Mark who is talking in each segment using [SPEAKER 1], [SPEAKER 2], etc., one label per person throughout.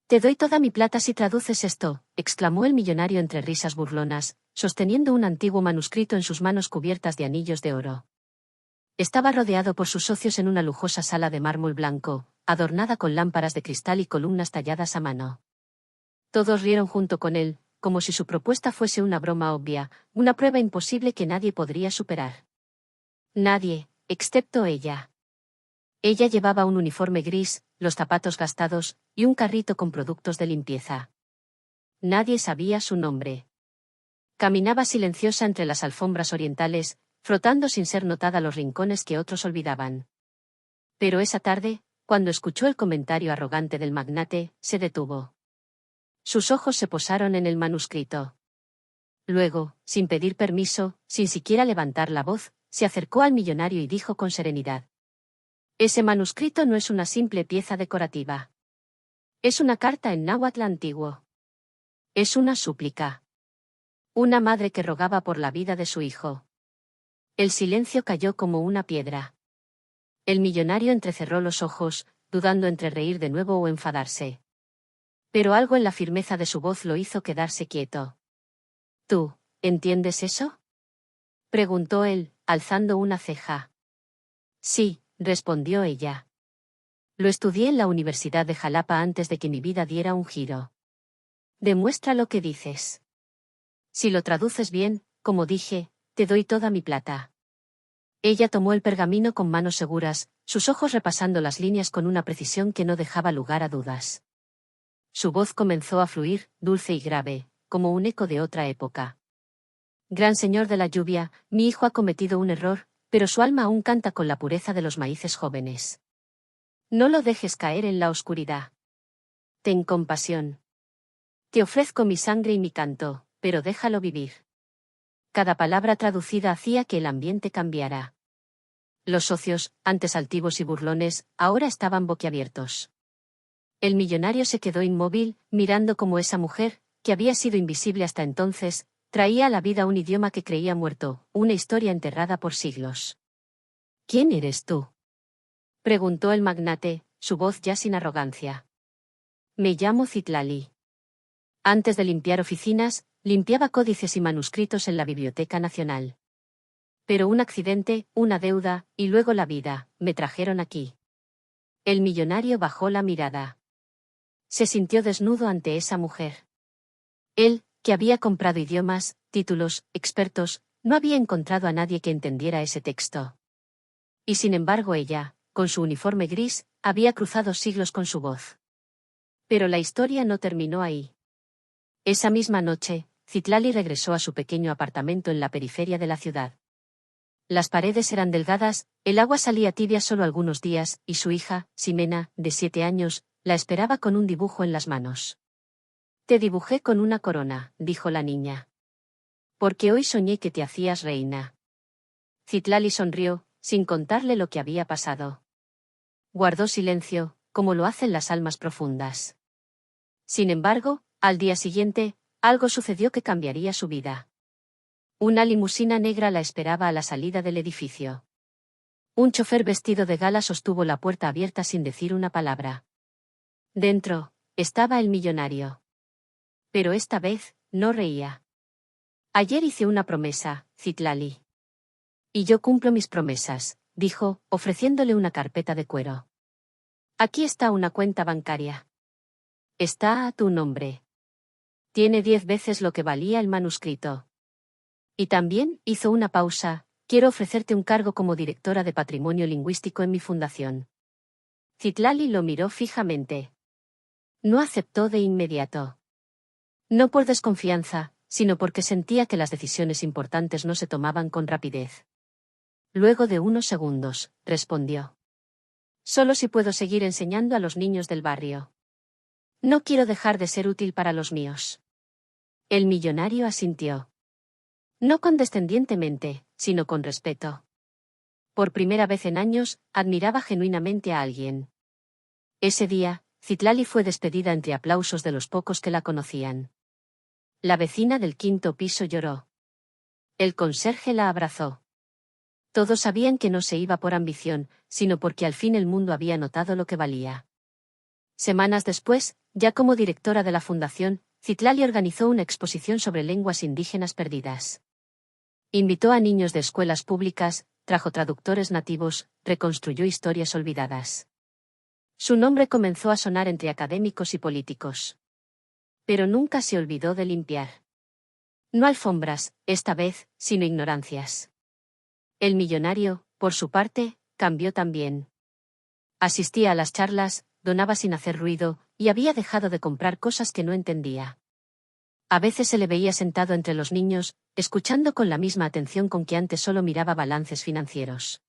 [SPEAKER 1] Te doy toda mi plata si traduces esto, exclamó el millonario entre risas burlonas, sosteniendo un antiguo manuscrito en sus manos cubiertas de anillos de oro. Estaba rodeado por sus socios en una lujosa sala de mármol blanco, adornada con lámparas de cristal y columnas talladas a mano. Todos rieron junto con él, como si su propuesta fuese una broma obvia, una prueba imposible que nadie podría superar. Nadie, excepto ella. Ella llevaba un uniforme gris, los zapatos gastados, y un carrito con productos de limpieza. Nadie sabía su nombre. Caminaba silenciosa entre las alfombras orientales, frotando sin ser notada los rincones que otros olvidaban. Pero esa tarde, cuando escuchó el comentario arrogante del magnate, se detuvo. Sus ojos se posaron en el manuscrito. Luego, sin pedir permiso, sin siquiera levantar la voz, se acercó al millonario y dijo con serenidad: «Ese manuscrito no es una simple pieza decorativa. Es una carta en náhuatl antiguo. Es una súplica. Una madre que rogaba por la vida de su hijo». El silencio cayó como una piedra. El millonario entrecerró los ojos, dudando entre reír de nuevo o enfadarse. Pero algo en la firmeza de su voz lo hizo quedarse quieto. «¿Tú, entiendes eso?», preguntó él, alzando una ceja. «Sí», respondió ella. «Lo estudié en la Universidad de Jalapa antes de que mi vida diera un giro». «Demuestra lo que dices. Si lo traduces bien, como dije, te doy toda mi plata». Ella tomó el pergamino con manos seguras, sus ojos repasando las líneas con una precisión que no dejaba lugar a dudas. Su voz comenzó a fluir, dulce y grave, como un eco de otra época. «Gran señor de la lluvia, mi hijo ha cometido un error, pero su alma aún canta con la pureza de los maíces jóvenes. No lo dejes caer en la oscuridad. Ten compasión. Te ofrezco mi sangre y mi canto, pero déjalo vivir». Cada palabra traducida hacía que el ambiente cambiara. Los socios, antes altivos y burlones, ahora estaban boquiabiertos. El millonario se quedó inmóvil, mirando cómo esa mujer, que había sido invisible hasta entonces, traía a la vida un idioma que creía muerto, una historia enterrada por siglos. «¿Quién eres tú?», preguntó el magnate, su voz ya sin arrogancia. «Me llamo Citlali. Antes de limpiar oficinas, limpiaba códices y manuscritos en la Biblioteca Nacional. Pero un accidente, una deuda, y luego la vida, me trajeron aquí». El millonario bajó la mirada. Se sintió desnudo ante esa mujer. Él, que había comprado idiomas, títulos, expertos, no había encontrado a nadie que entendiera ese texto. Y sin embargo ella, con su uniforme gris, había cruzado siglos con su voz. Pero la historia no terminó ahí. Esa misma noche, Citlali regresó a su pequeño apartamento en la periferia de la ciudad. Las paredes eran delgadas, el agua salía tibia solo algunos días, y su hija, Ximena, de 7 años, la esperaba con un dibujo en las manos. «Te dibujé con una corona», dijo la niña. «Porque hoy soñé que te hacías reina». Citlali sonrió, sin contarle lo que había pasado. Guardó silencio, como lo hacen las almas profundas. Sin embargo, al día siguiente, algo sucedió que cambiaría su vida. Una limusina negra la esperaba a la salida del edificio. Un chofer vestido de gala sostuvo la puerta abierta sin decir una palabra. Dentro, estaba el millonario. Pero esta vez, no reía. «Ayer hice una promesa, Citlali. Y yo cumplo mis promesas», dijo, ofreciéndole una carpeta de cuero. «Aquí está una cuenta bancaria. Está a tu nombre. Tiene 10 veces lo que valía el manuscrito. Y también», hizo una pausa, «quiero ofrecerte un cargo como directora de patrimonio lingüístico en mi fundación». Citlali lo miró fijamente. No aceptó de inmediato. No por desconfianza, sino porque sentía que las decisiones importantes no se tomaban con rapidez. Luego de unos segundos, respondió: «Solo si puedo seguir enseñando a los niños del barrio. No quiero dejar de ser útil para los míos». El millonario asintió. No condescendientemente, sino con respeto. Por primera vez en años, admiraba genuinamente a alguien. Ese día, Citlali fue despedida entre aplausos de los pocos que la conocían. La vecina del 5.º piso lloró. El conserje la abrazó. Todos sabían que no se iba por ambición, sino porque al fin el mundo había notado lo que valía. Semanas después, Ya como directora de la fundación, Citlali organizó una exposición sobre lenguas indígenas perdidas. Invitó a niños de escuelas públicas, trajo traductores nativos, reconstruyó historias olvidadas. Su nombre comenzó a sonar entre académicos y políticos. Pero nunca se olvidó de limpiar. No alfombras, esta vez, sino ignorancias. El millonario, por su parte, cambió también. Asistía a las charlas, donaba sin hacer ruido, y había dejado de comprar cosas que no entendía. A veces se le veía sentado entre los niños, escuchando con la misma atención con que antes solo miraba balances financieros.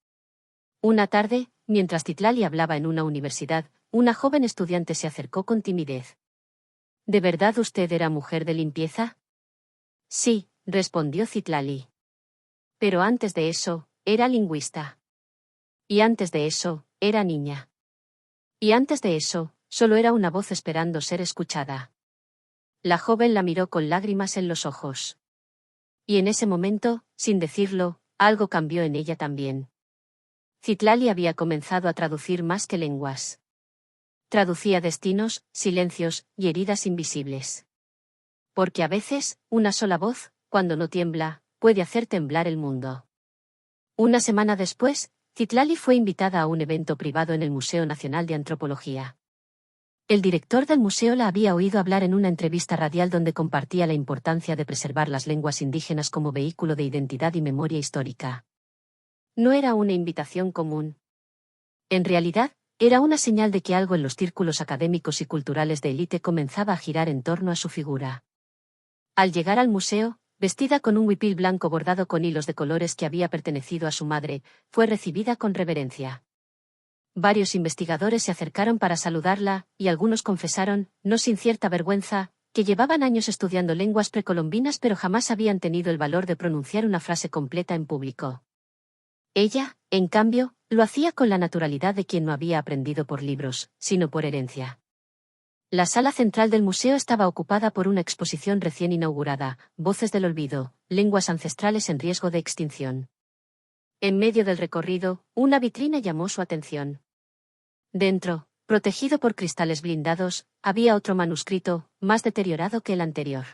[SPEAKER 1] Una tarde, mientras Citlali hablaba en una universidad, una joven estudiante se acercó con timidez. ¿De verdad usted era mujer de limpieza? Sí, respondió Citlali. Pero antes de eso, era lingüista. Y antes de eso, era niña. Y antes de eso, solo era una voz esperando ser escuchada. La joven la miró con lágrimas en los ojos. Y en ese momento, sin decirlo, algo cambió en ella también. Citlali había comenzado a traducir más que lenguas. Traducía destinos, silencios y heridas invisibles. Porque a veces, una sola voz, cuando no tiembla, puede hacer temblar el mundo. Una semana después, Citlali fue invitada a un evento privado en el Museo Nacional de Antropología. El director del museo la había oído hablar en una entrevista radial donde compartía la importancia de preservar las lenguas indígenas como vehículo de identidad y memoria histórica. No era una invitación común. En realidad, era una señal de que algo en los círculos académicos y culturales de élite comenzaba a girar en torno a su figura. Al llegar al museo, vestida con un huipil blanco bordado con hilos de colores que había pertenecido a su madre, fue recibida con reverencia. Varios investigadores se acercaron para saludarla, y algunos confesaron, no sin cierta vergüenza, que llevaban años estudiando lenguas precolombinas pero jamás habían tenido el valor de pronunciar una frase completa en público. Ella, en cambio, lo hacía con la naturalidad de quien no había aprendido por libros, sino por herencia. La sala central del museo estaba ocupada por una exposición recién inaugurada, Voces del Olvido, lenguas ancestrales en riesgo de extinción. En medio del recorrido, una vitrina llamó su atención. Dentro, protegido por cristales blindados, había otro manuscrito, más deteriorado que el anterior.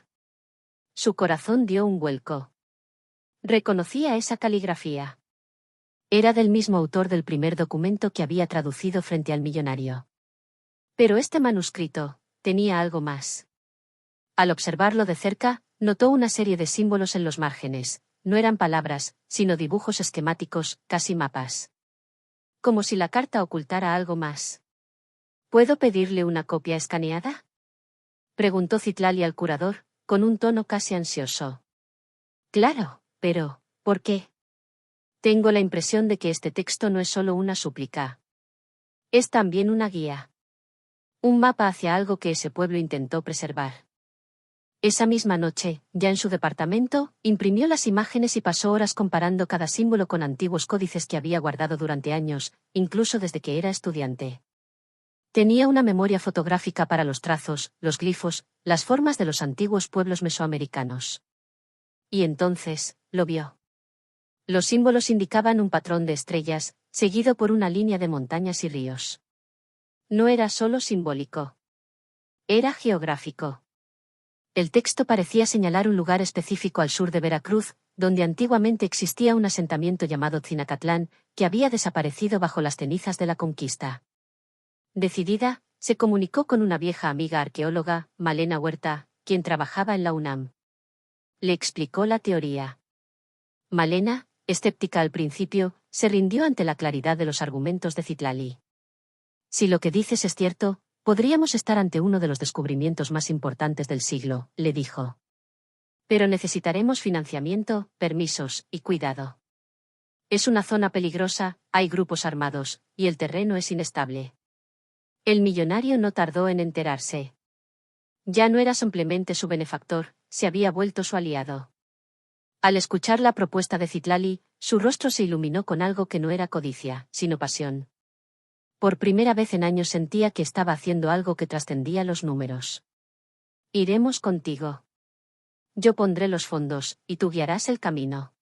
[SPEAKER 1] Su corazón dio un vuelco. Reconocía esa caligrafía. Era del mismo autor del primer documento que había traducido frente al millonario. Pero este manuscrito tenía algo más. Al observarlo de cerca, notó una serie de símbolos en los márgenes. No eran palabras, sino dibujos esquemáticos, casi mapas. Como si la carta ocultara algo más. ¿Puedo pedirle una copia escaneada?, preguntó Citlali al curador, con un tono casi ansioso. Claro, pero, ¿por qué? Tengo la impresión de que este texto no es solo una súplica. Es también una guía. Un mapa hacia algo que ese pueblo intentó preservar. Esa misma noche, ya en su departamento, imprimió las imágenes y pasó horas comparando cada símbolo con antiguos códices que había guardado durante años, incluso desde que era estudiante. Tenía una memoria fotográfica para los trazos, los glifos, las formas de los antiguos pueblos mesoamericanos. Y entonces, lo vio. Los símbolos indicaban un patrón de estrellas, seguido por una línea de montañas y ríos. No era solo simbólico. Era geográfico. El texto parecía señalar un lugar específico al sur de Veracruz, donde antiguamente existía un asentamiento llamado Cinacatlán, que había desaparecido bajo las cenizas de la conquista. Decidida, se comunicó con una vieja amiga arqueóloga, Malena Huerta, quien trabajaba en la UNAM. Le explicó la teoría. Malena, escéptica al principio, se rindió ante la claridad de los argumentos de Citlali. Si lo que dices es cierto, podríamos estar ante uno de los descubrimientos más importantes del siglo, le dijo. Pero necesitaremos financiamiento, permisos y cuidado. Es una zona peligrosa, hay grupos armados, y el terreno es inestable. El millonario no tardó en enterarse. Ya no era simplemente su benefactor, se había vuelto su aliado. Al escuchar la propuesta de Citlali, su rostro se iluminó con algo que no era codicia, sino pasión. Por primera vez en años sentía que estaba haciendo algo que trascendía los números. Iremos contigo. Yo pondré los fondos, y tú guiarás el camino.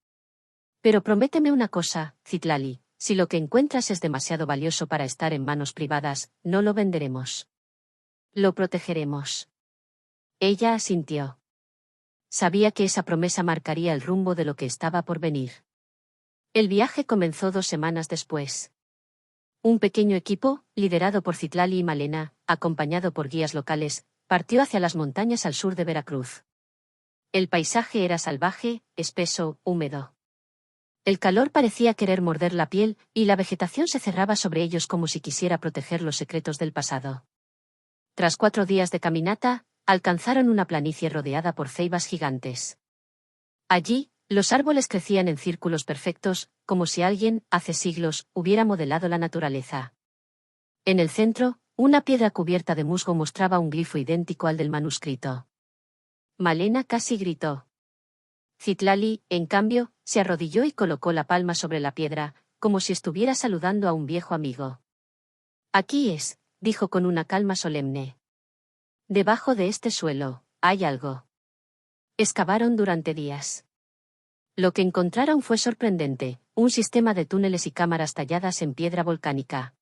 [SPEAKER 1] Pero prométeme una cosa, Citlali, si lo que encuentras es demasiado valioso para estar en manos privadas, no lo venderemos. Lo protegeremos. Ella asintió. Sabía que esa promesa marcaría el rumbo de lo que estaba por venir. El viaje comenzó 2 semanas después. Un pequeño equipo, liderado por Citlali y Malena, acompañado por guías locales, partió hacia las montañas al sur de Veracruz. El paisaje era salvaje, espeso, húmedo. El calor parecía querer morder la piel, y la vegetación se cerraba sobre ellos como si quisiera proteger los secretos del pasado. Tras 4 días de caminata, alcanzaron una planicie rodeada por ceibas gigantes. Allí, los árboles crecían en círculos perfectos, como si alguien, hace siglos, hubiera modelado la naturaleza. En el centro, una piedra cubierta de musgo mostraba un glifo idéntico al del manuscrito. Malena casi gritó. Citlali, en cambio, se arrodilló y colocó la palma sobre la piedra, como si estuviera saludando a un viejo amigo. Aquí es, dijo con una calma solemne. Debajo de este suelo, hay algo. Excavaron durante días. Lo que encontraron fue sorprendente, un sistema de túneles y cámaras talladas en piedra volcánica.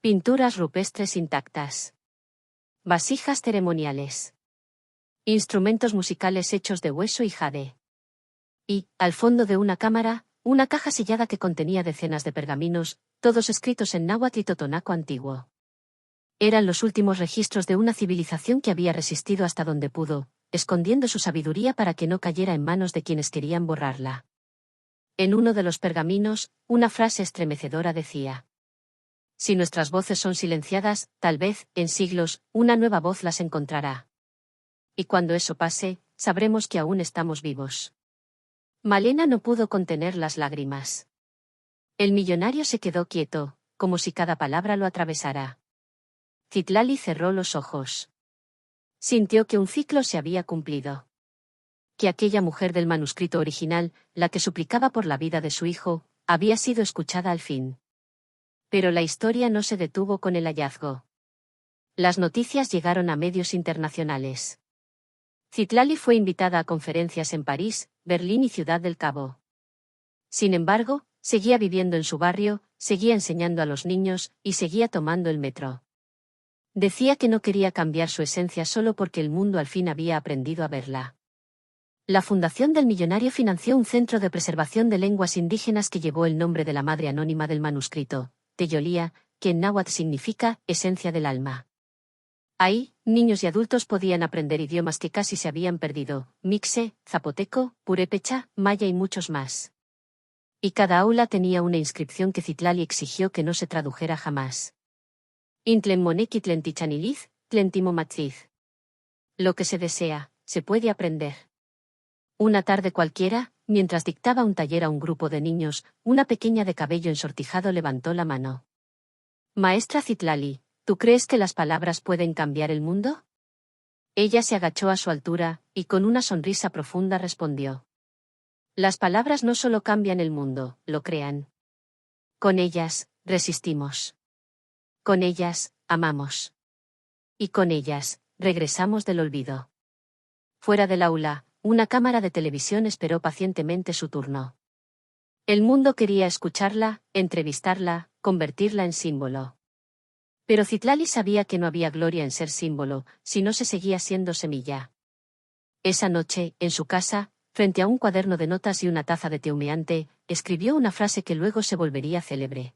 [SPEAKER 1] Pinturas rupestres intactas. Vasijas ceremoniales. Instrumentos musicales hechos de hueso y jade. Y, al fondo de una cámara, una caja sellada que contenía decenas de pergaminos, todos escritos en náhuatl y totonaco antiguo. Eran los últimos registros de una civilización que había resistido hasta donde pudo, escondiendo su sabiduría para que no cayera en manos de quienes querían borrarla. En uno de los pergaminos, una frase estremecedora decía: si nuestras voces son silenciadas, tal vez, en siglos, una nueva voz las encontrará. Y cuando eso pase, sabremos que aún estamos vivos. Malena no pudo contener las lágrimas. El millonario se quedó quieto, como si cada palabra lo atravesara. Citlali cerró los ojos. Sintió que un ciclo se había cumplido. Que aquella mujer del manuscrito original, la que suplicaba por la vida de su hijo, había sido escuchada al fin. Pero la historia no se detuvo con el hallazgo. Las noticias llegaron a medios internacionales. Citlali fue invitada a conferencias en París, Berlín y Ciudad del Cabo. Sin embargo, seguía viviendo en su barrio, seguía enseñando a los niños, y seguía tomando el metro. Decía que no quería cambiar su esencia solo porque el mundo al fin había aprendido a verla. La Fundación del Millonario financió un centro de preservación de lenguas indígenas que llevó el nombre de la madre anónima del manuscrito, Teyolía, que en náhuatl significa esencia del alma. Ahí, niños y adultos podían aprender idiomas que casi se habían perdido: mixe, zapoteco, purépecha, maya y muchos más. Y cada aula tenía una inscripción que Citlali exigió que no se tradujera jamás. Intlenmonequi tlentichaniliz, tlentimomachliz. Lo que se desea, se puede aprender. Una tarde cualquiera, mientras dictaba un taller a un grupo de niños, una pequeña de cabello ensortijado levantó la mano. Maestra Citlali, ¿tú crees que las palabras pueden cambiar el mundo? Ella se agachó a su altura, y con una sonrisa profunda respondió: las palabras no solo cambian el mundo, lo crean. Con ellas, resistimos. Con ellas, amamos. Y con ellas, regresamos del olvido. Fuera del aula, una cámara de televisión esperó pacientemente su turno. El mundo quería escucharla, entrevistarla, convertirla en símbolo. Pero Citlali sabía que no había gloria en ser símbolo, si no se seguía siendo semilla. Esa noche, en su casa, frente a un cuaderno de notas y una taza de té humeante, escribió una frase que luego se volvería célebre.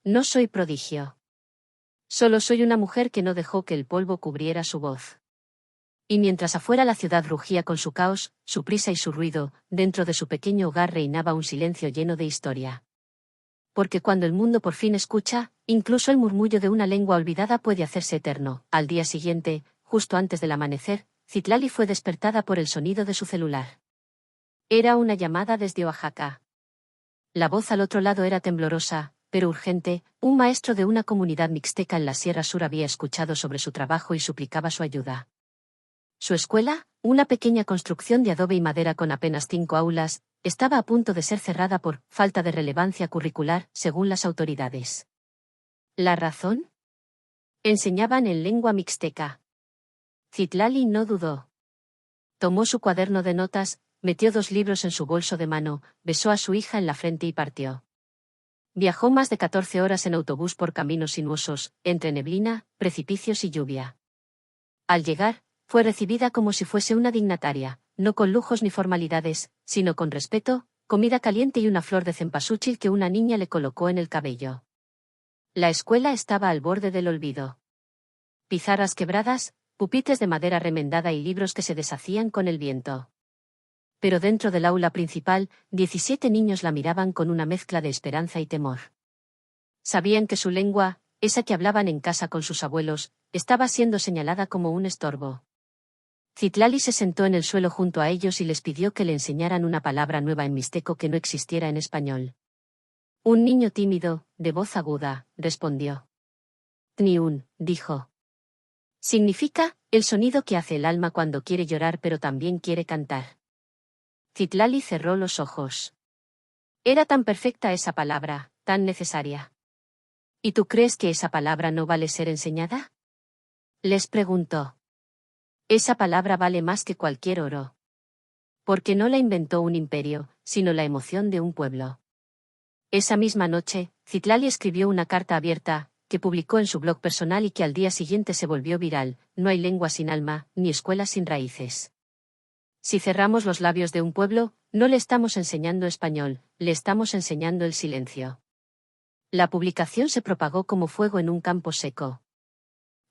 [SPEAKER 1] No soy prodigio. Solo soy una mujer que no dejó que el polvo cubriera su voz. Y mientras afuera la ciudad rugía con su caos, su prisa y su ruido, dentro de su pequeño hogar reinaba un silencio lleno de historia. Porque cuando el mundo por fin escucha, incluso el murmullo de una lengua olvidada puede hacerse eterno. Al día siguiente, justo antes del amanecer, Citlali fue despertada por el sonido de su celular. Era una llamada desde Oaxaca. La voz al otro lado era temblorosa, pero urgente. Un maestro de una comunidad mixteca en la Sierra Sur había escuchado sobre su trabajo y suplicaba su ayuda. Su escuela, una pequeña construcción de adobe y madera con apenas 5 aulas, estaba a punto de ser cerrada por falta de relevancia curricular, según las autoridades. ¿La razón? Enseñaban en lengua mixteca. Citlali no dudó. Tomó su cuaderno de notas, metió 2 libros en su bolso de mano, besó a su hija en la frente y partió. Viajó más de 14 horas en autobús por caminos sinuosos, entre neblina, precipicios y lluvia. Al llegar, fue recibida como si fuese una dignataria, no con lujos ni formalidades, sino con respeto, comida caliente y una flor de cempasúchil que una niña le colocó en el cabello. La escuela estaba al borde del olvido. Pizarras quebradas, pupitres de madera remendada y libros que se deshacían con el viento. Pero dentro del aula principal, 17 niños la miraban con una mezcla de esperanza y temor. Sabían que su lengua, esa que hablaban en casa con sus abuelos, estaba siendo señalada como un estorbo. Citlali se sentó en el suelo junto a ellos y les pidió que le enseñaran una palabra nueva en mixteco que no existiera en español. Un niño tímido, de voz aguda, respondió. Tniun, dijo. Significa, el sonido que hace el alma cuando quiere llorar pero también quiere cantar. Citlali cerró los ojos. Era tan perfecta esa palabra, tan necesaria. ¿Y tú crees que esa palabra no vale ser enseñada? Les preguntó. Esa palabra vale más que cualquier oro. Porque no la inventó un imperio, sino la emoción de un pueblo. Esa misma noche, Citlali escribió una carta abierta, que publicó en su blog personal y que al día siguiente se volvió viral: no hay lengua sin alma, ni escuela sin raíces. Si cerramos los labios de un pueblo, no le estamos enseñando español, le estamos enseñando el silencio. La publicación se propagó como fuego en un campo seco.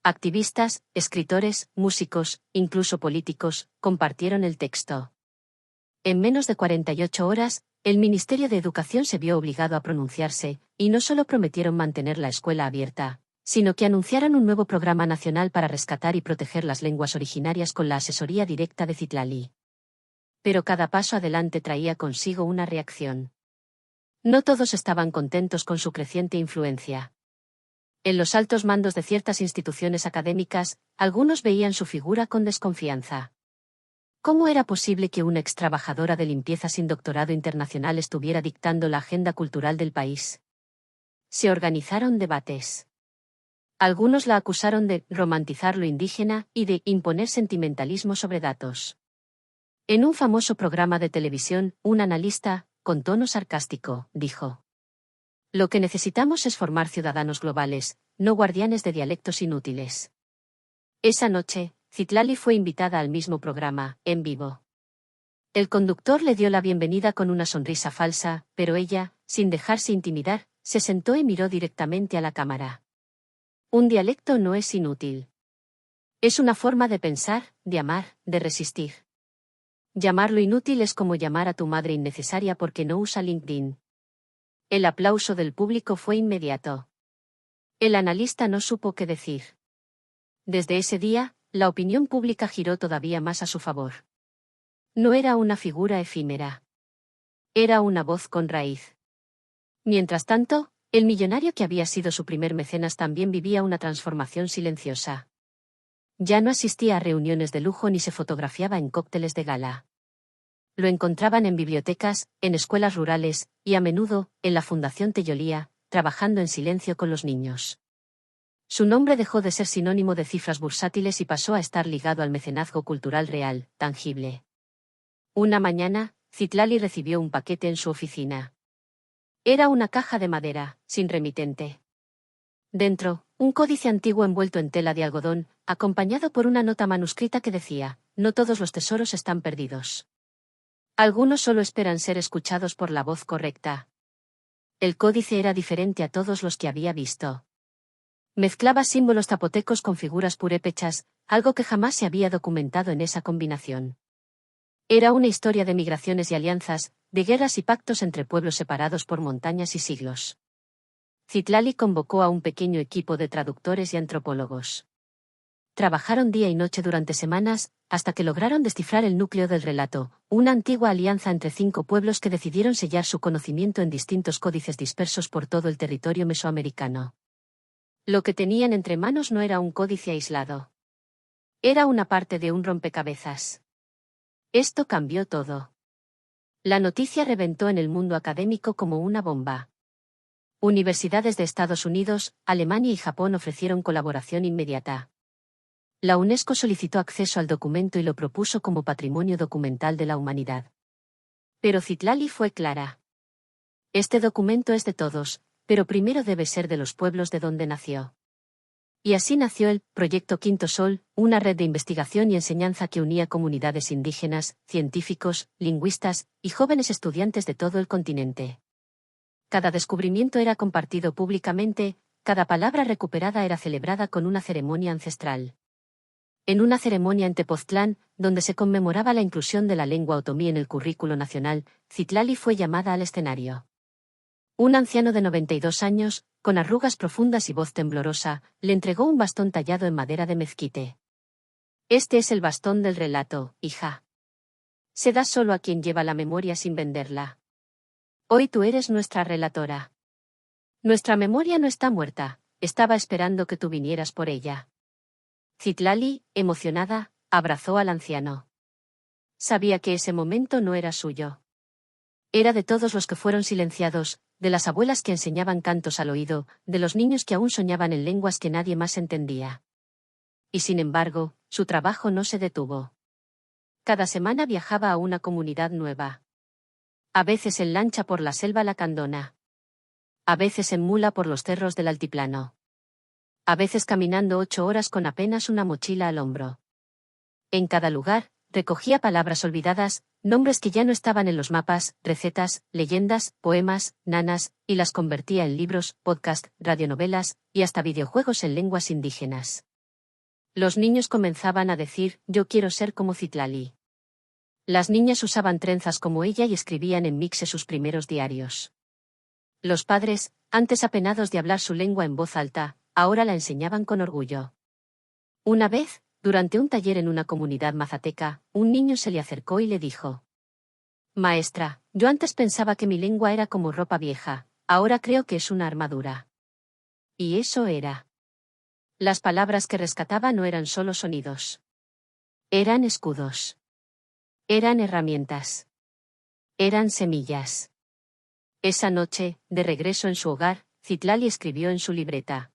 [SPEAKER 1] Activistas, escritores, músicos, incluso políticos, compartieron el texto. En menos de 48 horas, el Ministerio de Educación se vio obligado a pronunciarse, y no solo prometieron mantener la escuela abierta, sino que anunciaron un nuevo programa nacional para rescatar y proteger las lenguas originarias con la asesoría directa de Citlali. Pero cada paso adelante traía consigo una reacción. No todos estaban contentos con su creciente influencia. En los altos mandos de ciertas instituciones académicas, algunos veían su figura con desconfianza. ¿Cómo era posible que una extrabajadora de limpieza sin doctorado internacional estuviera dictando la agenda cultural del país? Se organizaron debates. Algunos la acusaron de romantizar lo indígena y de imponer sentimentalismo sobre datos. En un famoso programa de televisión, un analista, con tono sarcástico, dijo: lo que necesitamos es formar ciudadanos globales, no guardianes de dialectos inútiles. Esa noche, Citlali fue invitada al mismo programa, en vivo. El conductor le dio la bienvenida con una sonrisa falsa, pero ella, sin dejarse intimidar, se sentó y miró directamente a la cámara. Un dialecto no es inútil. Es una forma de pensar, de amar, de resistir. Llamarlo inútil es como llamar a tu madre innecesaria porque no usa LinkedIn. El aplauso del público fue inmediato. El analista no supo qué decir. Desde ese día, la opinión pública giró todavía más a su favor. No era una figura efímera. Era una voz con raíz. Mientras tanto, el millonario que había sido su primer mecenas también vivía una transformación silenciosa. Ya no asistía a reuniones de lujo ni se fotografiaba en cócteles de gala. Lo encontraban en bibliotecas, en escuelas rurales, y a menudo, en la Fundación Tellolía, trabajando en silencio con los niños. Su nombre dejó de ser sinónimo de cifras bursátiles y pasó a estar ligado al mecenazgo cultural real, tangible. Una mañana, Citlali recibió un paquete en su oficina. Era una caja de madera, sin remitente. Dentro, un códice antiguo envuelto en tela de algodón, acompañado por una nota manuscrita que decía: no todos los tesoros están perdidos. Algunos solo esperan ser escuchados por la voz correcta. El códice era diferente a todos los que había visto. Mezclaba símbolos zapotecos con figuras purépechas, algo que jamás se había documentado en esa combinación. Era una historia de migraciones y alianzas, de guerras y pactos entre pueblos separados por montañas y siglos. Citlali convocó a un pequeño equipo de traductores y antropólogos. Trabajaron día y noche durante semanas, hasta que lograron descifrar el núcleo del relato, una antigua alianza entre 5 pueblos que decidieron sellar su conocimiento en distintos códices dispersos por todo el territorio mesoamericano. Lo que tenían entre manos no era un códice aislado. Era una parte de un rompecabezas. Esto cambió todo. La noticia reventó en el mundo académico como una bomba. Universidades de Estados Unidos, Alemania y Japón ofrecieron colaboración inmediata. La UNESCO solicitó acceso al documento y lo propuso como patrimonio documental de la humanidad. Pero Citlali fue clara. Este documento es de todos, pero primero debe ser de los pueblos de donde nació. Y así nació el Proyecto Quinto Sol, una red de investigación y enseñanza que unía comunidades indígenas, científicos, lingüistas y jóvenes estudiantes de todo el continente. Cada descubrimiento era compartido públicamente, cada palabra recuperada era celebrada con una ceremonia ancestral. En una ceremonia en Tepoztlán, donde se conmemoraba la inclusión de la lengua otomí en el currículo nacional, Citlali fue llamada al escenario. Un anciano de 92 años, con arrugas profundas y voz temblorosa, le entregó un bastón tallado en madera de mezquite. Este es el bastón del relato, hija. Se da solo a quien lleva la memoria sin venderla. Hoy tú eres nuestra relatora. Nuestra memoria no está muerta, estaba esperando que tú vinieras por ella. Citlali, emocionada, abrazó al anciano. Sabía que ese momento no era suyo. Era de todos los que fueron silenciados, de las abuelas que enseñaban cantos al oído, de los niños que aún soñaban en lenguas que nadie más entendía. Y sin embargo, su trabajo no se detuvo. Cada semana viajaba a una comunidad nueva. A veces en lancha por la selva lacandona. A veces en mula por los cerros del altiplano. A veces caminando 8 horas con apenas una mochila al hombro. En cada lugar, recogía palabras olvidadas, nombres que ya no estaban en los mapas, recetas, leyendas, poemas, nanas, y las convertía en libros, podcast, radionovelas, y hasta videojuegos en lenguas indígenas. Los niños comenzaban a decir, yo quiero ser como Citlali. Las niñas usaban trenzas como ella y escribían en mixe sus primeros diarios. Los padres, antes apenados de hablar su lengua en voz alta, ahora la enseñaban con orgullo. Una vez, durante un taller en una comunidad mazateca, un niño se le acercó y le dijo: Maestra, yo antes pensaba que mi lengua era como ropa vieja, ahora creo que es una armadura. Y eso era. Las palabras que rescataba no eran solo sonidos. Eran escudos. Eran herramientas. Eran semillas. Esa noche, de regreso en su hogar, Citlali escribió en su libreta: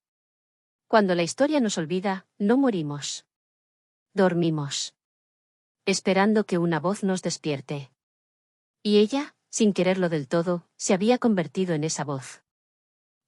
[SPEAKER 1] Cuando la historia nos olvida, no morimos. Dormimos. Esperando que una voz nos despierte. Y ella, sin quererlo del todo, se había convertido en esa voz.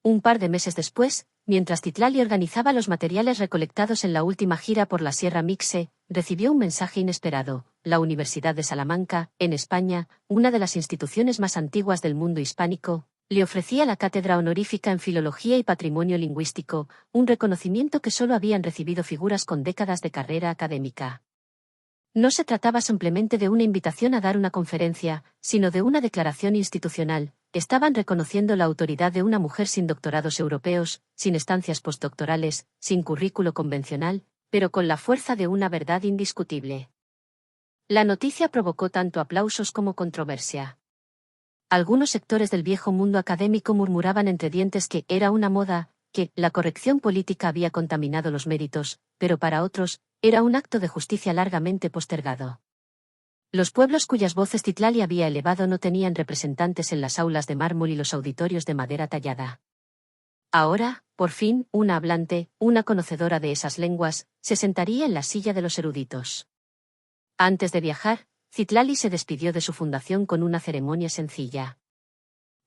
[SPEAKER 1] Un par de meses después, mientras Citlali organizaba los materiales recolectados en la última gira por la Sierra Mixe, recibió un mensaje inesperado. La Universidad de Salamanca, en España, una de las instituciones más antiguas del mundo hispánico, le ofrecía la cátedra honorífica en Filología y Patrimonio Lingüístico, un reconocimiento que solo habían recibido figuras con décadas de carrera académica. No se trataba simplemente de una invitación a dar una conferencia, sino de una declaración institucional. Estaban reconociendo la autoridad de una mujer sin doctorados europeos, sin estancias postdoctorales, sin currículo convencional, pero con la fuerza de una verdad indiscutible. La noticia provocó tanto aplausos como controversia. Algunos sectores del viejo mundo académico murmuraban entre dientes que era una moda, que la corrección política había contaminado los méritos, pero para otros, era un acto de justicia largamente postergado. Los pueblos cuyas voces Citlali había elevado no tenían representantes en las aulas de mármol y los auditorios de madera tallada. Ahora, por fin, una hablante, una conocedora de esas lenguas, se sentaría en la silla de los eruditos. Antes de viajar, Citlali se despidió de su fundación con una ceremonia sencilla.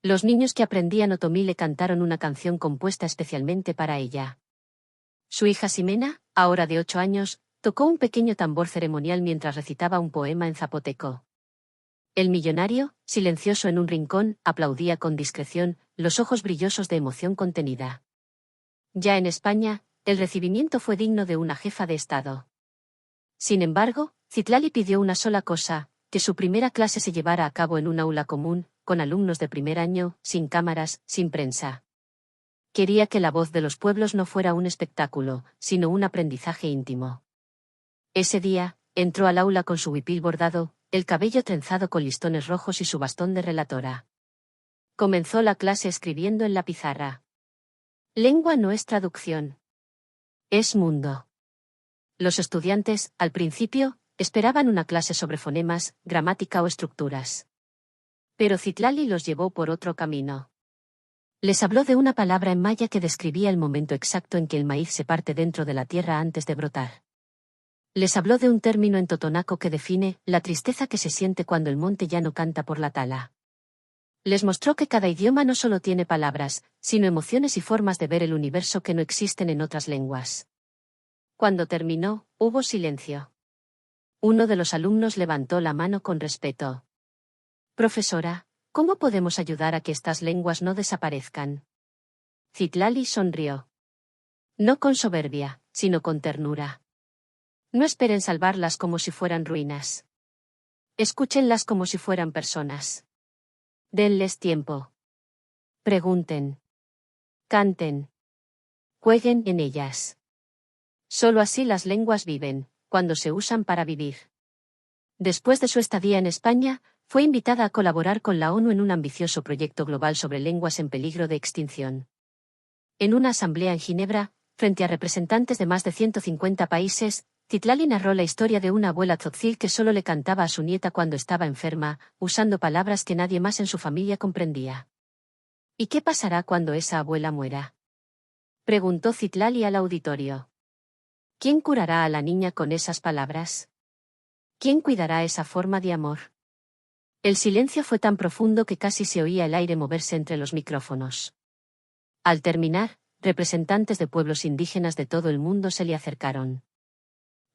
[SPEAKER 1] Los niños que aprendían otomí le cantaron una canción compuesta especialmente para ella. Su hija Ximena, ahora de 8 años, tocó un pequeño tambor ceremonial mientras recitaba un poema en zapoteco. El millonario, silencioso en un rincón, aplaudía con discreción, los ojos brillosos de emoción contenida. Ya en España, el recibimiento fue digno de una jefa de Estado. Sin embargo, Citlali pidió una sola cosa: que su primera clase se llevara a cabo en un aula común, con alumnos de primer año, sin cámaras, sin prensa. Quería que la voz de los pueblos no fuera un espectáculo, sino un aprendizaje íntimo. Ese día, entró al aula con su huipil bordado, el cabello trenzado con listones rojos y su bastón de relatora. Comenzó la clase escribiendo en la pizarra. Lengua no es traducción. Es mundo. Los estudiantes, al principio, esperaban una clase sobre fonemas, gramática o estructuras. Pero Citlali los llevó por otro camino. Les habló de una palabra en maya que describía el momento exacto en que el maíz se parte dentro de la tierra antes de brotar. Les habló de un término en totonaco que define la tristeza que se siente cuando el monte ya no canta por la tala. Les mostró que cada idioma no solo tiene palabras, sino emociones y formas de ver el universo que no existen en otras lenguas. Cuando terminó, hubo silencio. Uno de los alumnos levantó la mano con respeto. Profesora, ¿cómo podemos ayudar a que estas lenguas no desaparezcan? Citlali sonrió. No con soberbia, sino con ternura. No esperen salvarlas como si fueran ruinas. Escúchenlas como si fueran personas. Denles tiempo. Pregunten. Canten. Jueguen en ellas. Solo así las lenguas viven, cuando se usan para vivir. Después de su estadía en España, fue invitada a colaborar con la ONU en un ambicioso proyecto global sobre lenguas en peligro de extinción. En una asamblea en Ginebra, frente a representantes de más de 150 países, Citlali narró la historia de una abuela tzotzil que solo le cantaba a su nieta cuando estaba enferma, usando palabras que nadie más en su familia comprendía. ¿Y qué pasará cuando esa abuela muera?, preguntó Citlali al auditorio. ¿Quién curará a la niña con esas palabras? ¿Quién cuidará esa forma de amor? El silencio fue tan profundo que casi se oía el aire moverse entre los micrófonos. Al terminar, representantes de pueblos indígenas de todo el mundo se le acercaron.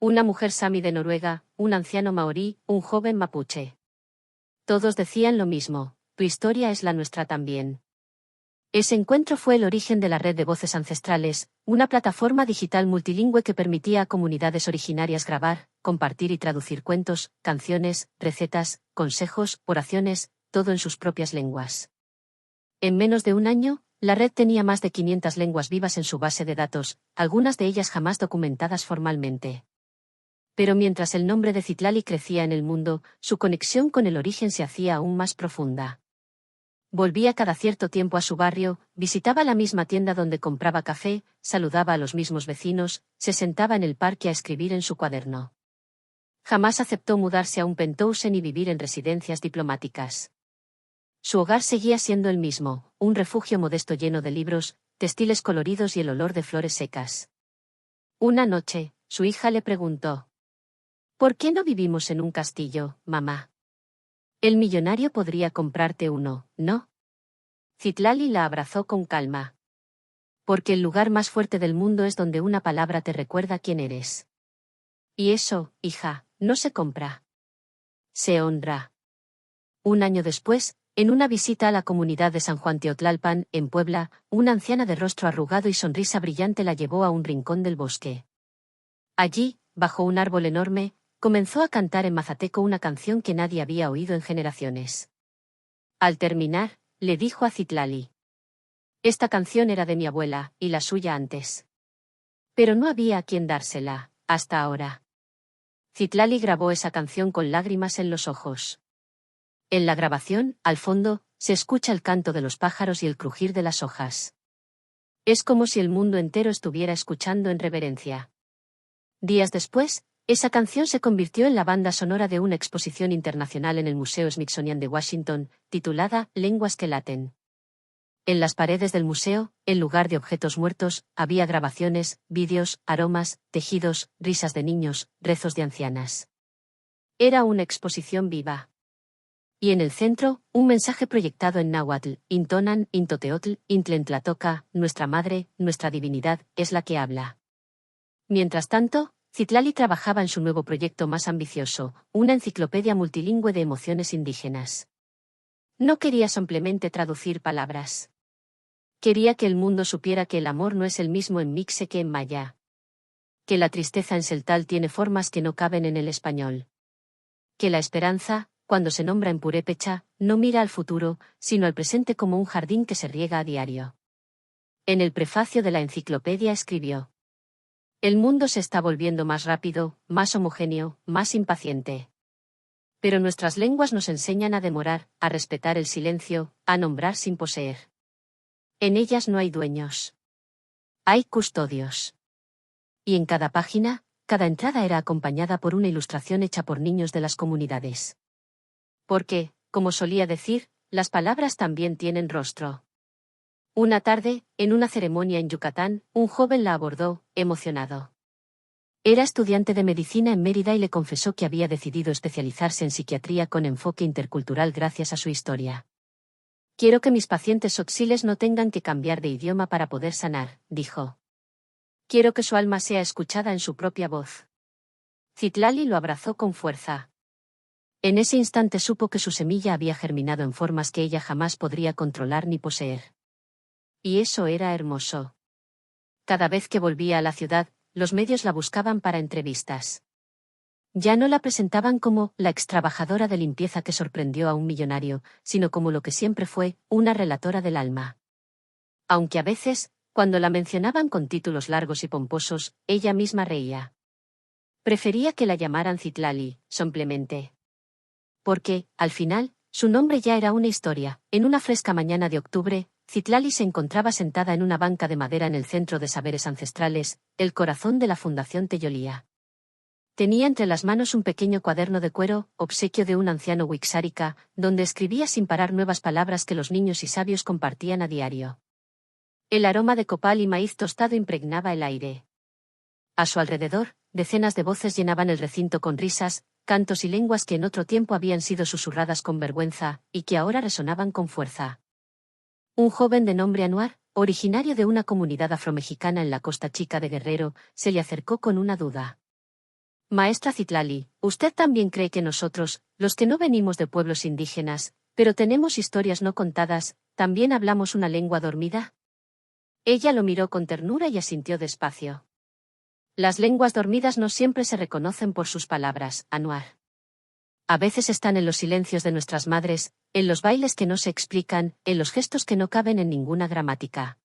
[SPEAKER 1] Una mujer sami de Noruega, un anciano maorí, un joven mapuche. Todos decían lo mismo: tu historia es la nuestra también. Ese encuentro fue el origen de la Red de Voces Ancestrales, una plataforma digital multilingüe que permitía a comunidades originarias grabar, compartir y traducir cuentos, canciones, recetas, consejos, oraciones, todo en sus propias lenguas. En menos de un año, la red tenía más de 500 lenguas vivas en su base de datos, algunas de ellas jamás documentadas formalmente. Pero mientras el nombre de Citlali crecía en el mundo, su conexión con el origen se hacía aún más profunda. Volvía cada cierto tiempo a su barrio, visitaba la misma tienda donde compraba café, saludaba a los mismos vecinos, se sentaba en el parque a escribir en su cuaderno. Jamás aceptó mudarse a un penthouse ni vivir en residencias diplomáticas. Su hogar seguía siendo el mismo, un refugio modesto lleno de libros, textiles coloridos y el olor de flores secas. Una noche, su hija le preguntó: ¿por qué no vivimos en un castillo, mamá? El millonario podría comprarte uno, ¿no? Citlali la abrazó con calma. Porque el lugar más fuerte del mundo es donde una palabra te recuerda quién eres. Y eso, hija, no se compra. Se honra. Un año después, en una visita a la comunidad de San Juan Teotlalpan, en Puebla, una anciana de rostro arrugado y sonrisa brillante la llevó a un rincón del bosque. Allí, bajo un árbol enorme, comenzó a cantar en mazateco una canción que nadie había oído en generaciones. Al terminar, le dijo a Citlali: esta canción era de mi abuela, y la suya antes. Pero no había a quien dársela, hasta ahora. Citlali grabó esa canción con lágrimas en los ojos. En la grabación, al fondo, se escucha el canto de los pájaros y el crujir de las hojas. Es como si el mundo entero estuviera escuchando en reverencia. Días después, esa canción se convirtió en la banda sonora de una exposición internacional en el Museo Smithsonian de Washington, titulada Lenguas que laten. En las paredes del museo, en lugar de objetos muertos, había grabaciones, vídeos, aromas, tejidos, risas de niños, rezos de ancianas. Era una exposición viva. Y en el centro, un mensaje proyectado en náhuatl: Intonan, Intoteotl, Intlentlatoca, nuestra madre, nuestra divinidad, es la que habla. Mientras tanto, Citlali trabajaba en su nuevo proyecto más ambicioso, una enciclopedia multilingüe de emociones indígenas. No quería simplemente traducir palabras. Quería que el mundo supiera que el amor no es el mismo en mixe que en maya. Que la tristeza en celtal tiene formas que no caben en el español. Que la esperanza, cuando se nombra en purépecha, no mira al futuro, sino al presente como un jardín que se riega a diario. En el prefacio de la enciclopedia escribió: el mundo se está volviendo más rápido, más homogéneo, más impaciente. Pero nuestras lenguas nos enseñan a demorar, a respetar el silencio, a nombrar sin poseer. En ellas no hay dueños. Hay custodios. Y en cada página, cada entrada era acompañada por una ilustración hecha por niños de las comunidades. Porque, como solía decir, las palabras también tienen rostro. Una tarde, en una ceremonia en Yucatán, un joven la abordó, emocionado. Era estudiante de medicina en Mérida y le confesó que había decidido especializarse en psiquiatría con enfoque intercultural gracias a su historia. Quiero que mis pacientes oxiles no tengan que cambiar de idioma para poder sanar, dijo. Quiero que su alma sea escuchada en su propia voz. Citlali lo abrazó con fuerza. En ese instante supo que su semilla había germinado en formas que ella jamás podría controlar ni poseer. Y eso era hermoso. Cada vez que volvía a la ciudad, los medios la buscaban para entrevistas. Ya no la presentaban como la extrabajadora de limpieza que sorprendió a un millonario, sino como lo que siempre fue, una relatora del alma. Aunque a veces, cuando la mencionaban con títulos largos y pomposos, ella misma reía. Prefería que la llamaran Citlali, simplemente. Porque, al final, su nombre ya era una historia. En una fresca mañana de octubre, Citlali se encontraba sentada en una banca de madera en el Centro de Saberes Ancestrales, el corazón de la Fundación Tellolía. Tenía entre las manos un pequeño cuaderno de cuero, obsequio de un anciano wixárika, donde escribía sin parar nuevas palabras que los niños y sabios compartían a diario. El aroma de copal y maíz tostado impregnaba el aire. A su alrededor, decenas de voces llenaban el recinto con risas, cantos y lenguas que en otro tiempo habían sido susurradas con vergüenza, y que ahora resonaban con fuerza. Un joven de nombre Anuar, originario de una comunidad afromexicana en la Costa Chica de Guerrero, se le acercó con una duda. Maestra Citlali, ¿usted también cree que nosotros, los que no venimos de pueblos indígenas, pero tenemos historias no contadas, también hablamos una lengua dormida? Ella lo miró con ternura y asintió despacio. Las lenguas dormidas no siempre se reconocen por sus palabras, Anuar. A veces están en los silencios de nuestras madres, en los bailes que no se explican, en los gestos que no caben en ninguna gramática.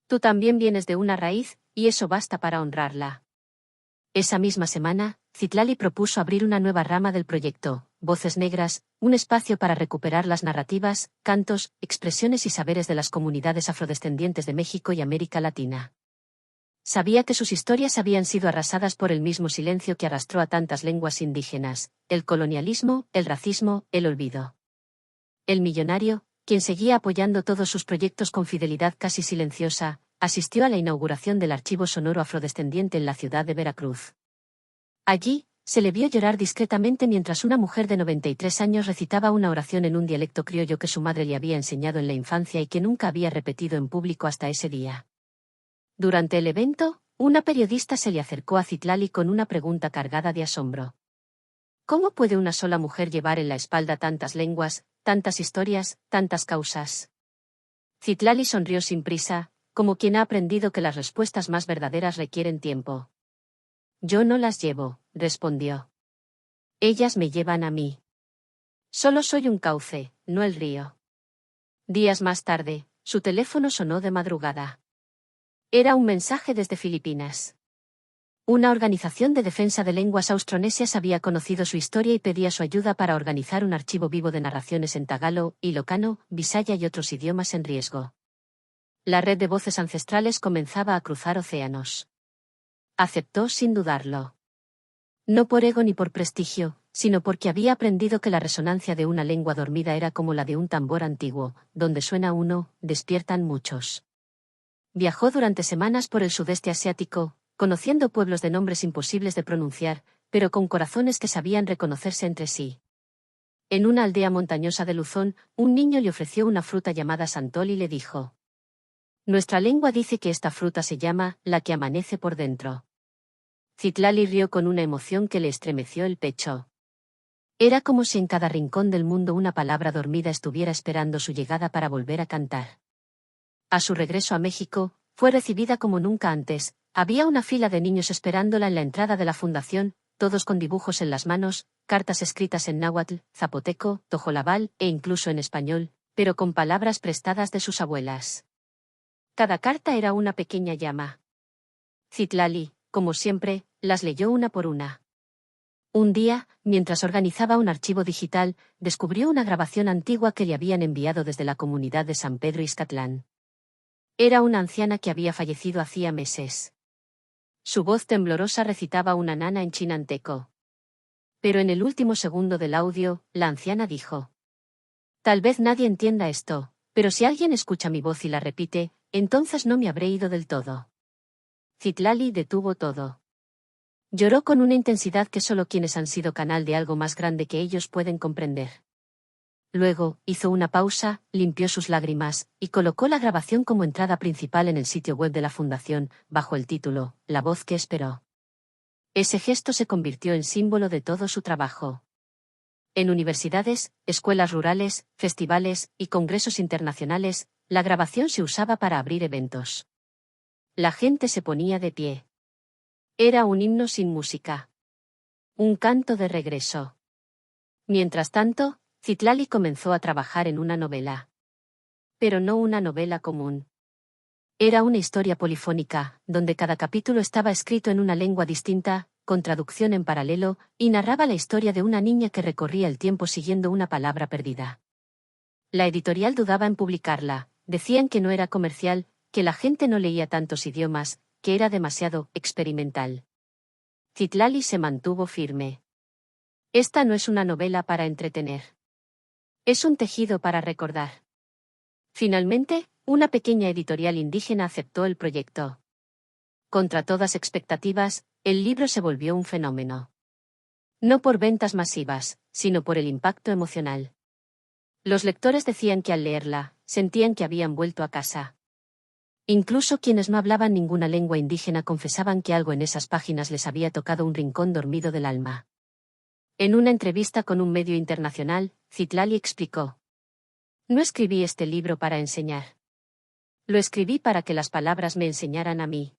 [SPEAKER 1] Tú también vienes de una raíz, y eso basta para honrarla. Esa misma semana, Citlali propuso abrir una nueva rama del proyecto, Voces Negras, un espacio para recuperar las narrativas, cantos, expresiones y saberes de las comunidades afrodescendientes de México y América Latina. Sabía que sus historias habían sido arrasadas por el mismo silencio que arrastró a tantas lenguas indígenas, el colonialismo, el racismo, el olvido. El millonario, quien seguía apoyando todos sus proyectos con fidelidad casi silenciosa, asistió a la inauguración del Archivo Sonoro Afrodescendiente en la ciudad de Veracruz. Allí, se le vio llorar discretamente mientras una mujer de 93 años recitaba una oración en un dialecto criollo que su madre le había enseñado en la infancia y que nunca había repetido en público hasta ese día. Durante el evento, una periodista se le acercó a Citlali con una pregunta cargada de asombro. ¿Cómo puede una sola mujer llevar en la espalda tantas lenguas, tantas historias, tantas causas? Citlali sonrió sin prisa, como quien ha aprendido que las respuestas más verdaderas requieren tiempo. Yo no las llevo, respondió. Ellas me llevan a mí. Solo soy un cauce, no el río. Días más tarde, su teléfono sonó de madrugada. Era un mensaje desde Filipinas. Una organización de defensa de lenguas austronesias había conocido su historia y pedía su ayuda para organizar un archivo vivo de narraciones en tagalo, ilocano, bisaya y otros idiomas en riesgo. La red de voces ancestrales comenzaba a cruzar océanos. Aceptó sin dudarlo. No por ego ni por prestigio, sino porque había aprendido que la resonancia de una lengua dormida era como la de un tambor antiguo, donde suena uno, despiertan muchos. Viajó durante semanas por el sudeste asiático, conociendo pueblos de nombres imposibles de pronunciar, pero con corazones que sabían reconocerse entre sí. En una aldea montañosa de Luzón, un niño le ofreció una fruta llamada santol y le dijo: Nuestra lengua dice que esta fruta se llama la que amanece por dentro. Citlali rió con una emoción que le estremeció el pecho. Era como si en cada rincón del mundo una palabra dormida estuviera esperando su llegada para volver a cantar. A su regreso a México, fue recibida como nunca antes. Había una fila de niños esperándola en la entrada de la fundación, todos con dibujos en las manos, cartas escritas en náhuatl, zapoteco, tojolabal e incluso en español, pero con palabras prestadas de sus abuelas. Cada carta era una pequeña llama. Citlali, como siempre, las leyó una por una. Un día, mientras organizaba un archivo digital, descubrió una grabación antigua que le habían enviado desde la comunidad de San Pedro Ixcatlán. Era una anciana que había fallecido hacía meses. Su voz temblorosa recitaba una nana en chinanteco. Pero en el último segundo del audio, la anciana dijo: Tal vez nadie entienda esto, pero si alguien escucha mi voz y la repite, entonces no me habré ido del todo. Citlali detuvo todo. Lloró con una intensidad que solo quienes han sido canal de algo más grande que ellos pueden comprender. Luego, hizo una pausa, limpió sus lágrimas, y colocó la grabación como entrada principal en el sitio web de la fundación, bajo el título, La voz que esperó. Ese gesto se convirtió en símbolo de todo su trabajo. En universidades, escuelas rurales, festivales y congresos internacionales, la grabación se usaba para abrir eventos. La gente se ponía de pie. Era un himno sin música. Un canto de regreso. Mientras tanto, Citlali comenzó a trabajar en una novela. Pero no una novela común. Era una historia polifónica, donde cada capítulo estaba escrito en una lengua distinta, con traducción en paralelo, y narraba la historia de una niña que recorría el tiempo siguiendo una palabra perdida. La editorial dudaba en publicarla, decían que no era comercial, que la gente no leía tantos idiomas, que era demasiado experimental. Citlali se mantuvo firme. Esta no es una novela para entretener. Es un tejido para recordar. Finalmente, una pequeña editorial indígena aceptó el proyecto. Contra todas expectativas, el libro se volvió un fenómeno. No por ventas masivas, sino por el impacto emocional. Los lectores decían que al leerla, sentían que habían vuelto a casa. Incluso quienes no hablaban ninguna lengua indígena confesaban que algo en esas páginas les había tocado un rincón dormido del alma. En una entrevista con un medio internacional, Citlali explicó: "No escribí este libro para enseñar. Lo escribí para que las palabras me enseñaran a mí".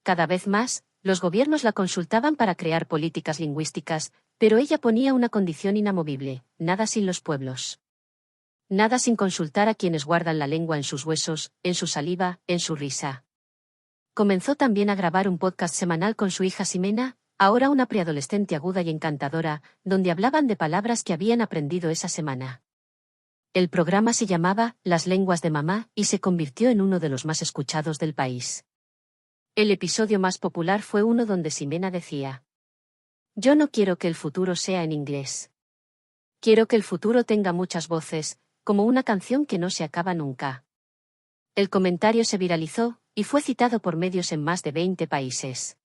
[SPEAKER 1] Cada vez más, los gobiernos la consultaban para crear políticas lingüísticas, pero ella ponía una condición inamovible: nada sin los pueblos. Nada sin consultar a quienes guardan la lengua en sus huesos, en su saliva, en su risa. Comenzó también a grabar un podcast semanal con su hija Ximena, ahora una preadolescente aguda y encantadora, donde hablaban de palabras que habían aprendido esa semana. El programa se llamaba Las lenguas de mamá y se convirtió en uno de los más escuchados del país. El episodio más popular fue uno donde Ximena decía: "Yo no quiero que el futuro sea en inglés. Quiero que el futuro tenga muchas voces, como una canción que no se acaba nunca". El comentario se viralizó, y fue citado por medios en más de 20 países.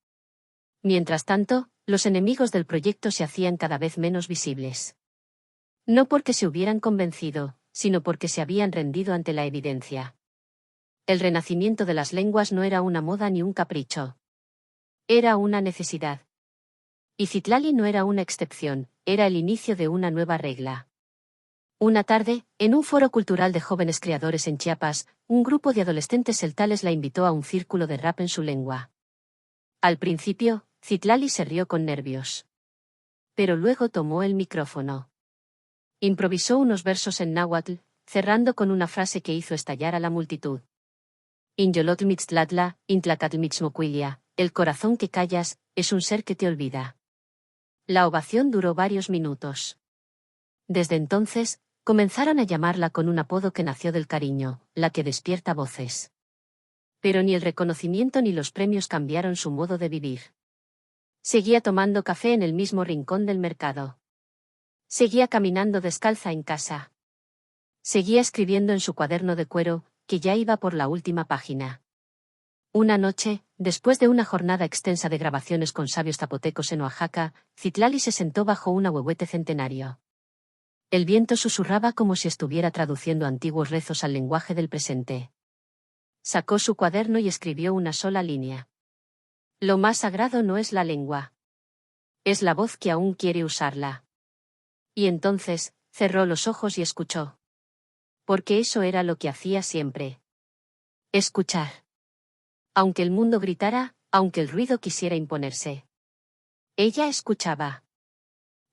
[SPEAKER 1] Mientras tanto, los enemigos del proyecto se hacían cada vez menos visibles. No porque se hubieran convencido, sino porque se habían rendido ante la evidencia. El renacimiento de las lenguas no era una moda ni un capricho. Era una necesidad. Y Citlali no era una excepción, era el inicio de una nueva regla. Una tarde, en un foro cultural de jóvenes creadores en Chiapas, un grupo de adolescentes celtales la invitó a un círculo de rap en su lengua. Al principio, Citlali se rió con nervios. Pero luego tomó el micrófono. Improvisó unos versos en náhuatl, cerrando con una frase que hizo estallar a la multitud. Inyolotl mitztlatla, intlacatl mitzmocuilia, el corazón que callas, es un ser que te olvida. La ovación duró varios minutos. Desde entonces, comenzaron a llamarla con un apodo que nació del cariño, la que despierta voces. Pero ni el reconocimiento ni los premios cambiaron su modo de vivir. Seguía tomando café en el mismo rincón del mercado. Seguía caminando descalza en casa. Seguía escribiendo en su cuaderno de cuero, que ya iba por la última página. Una noche, después de una jornada extensa de grabaciones con sabios zapotecos en Oaxaca, Citlali se sentó bajo un ahuehuete centenario. El viento susurraba como si estuviera traduciendo antiguos rezos al lenguaje del presente. Sacó su cuaderno y escribió una sola línea. Lo más sagrado no es la lengua. Es la voz que aún quiere usarla. Y entonces, cerró los ojos y escuchó. Porque eso era lo que hacía siempre. Escuchar. Aunque el mundo gritara, aunque el ruido quisiera imponerse. Ella escuchaba.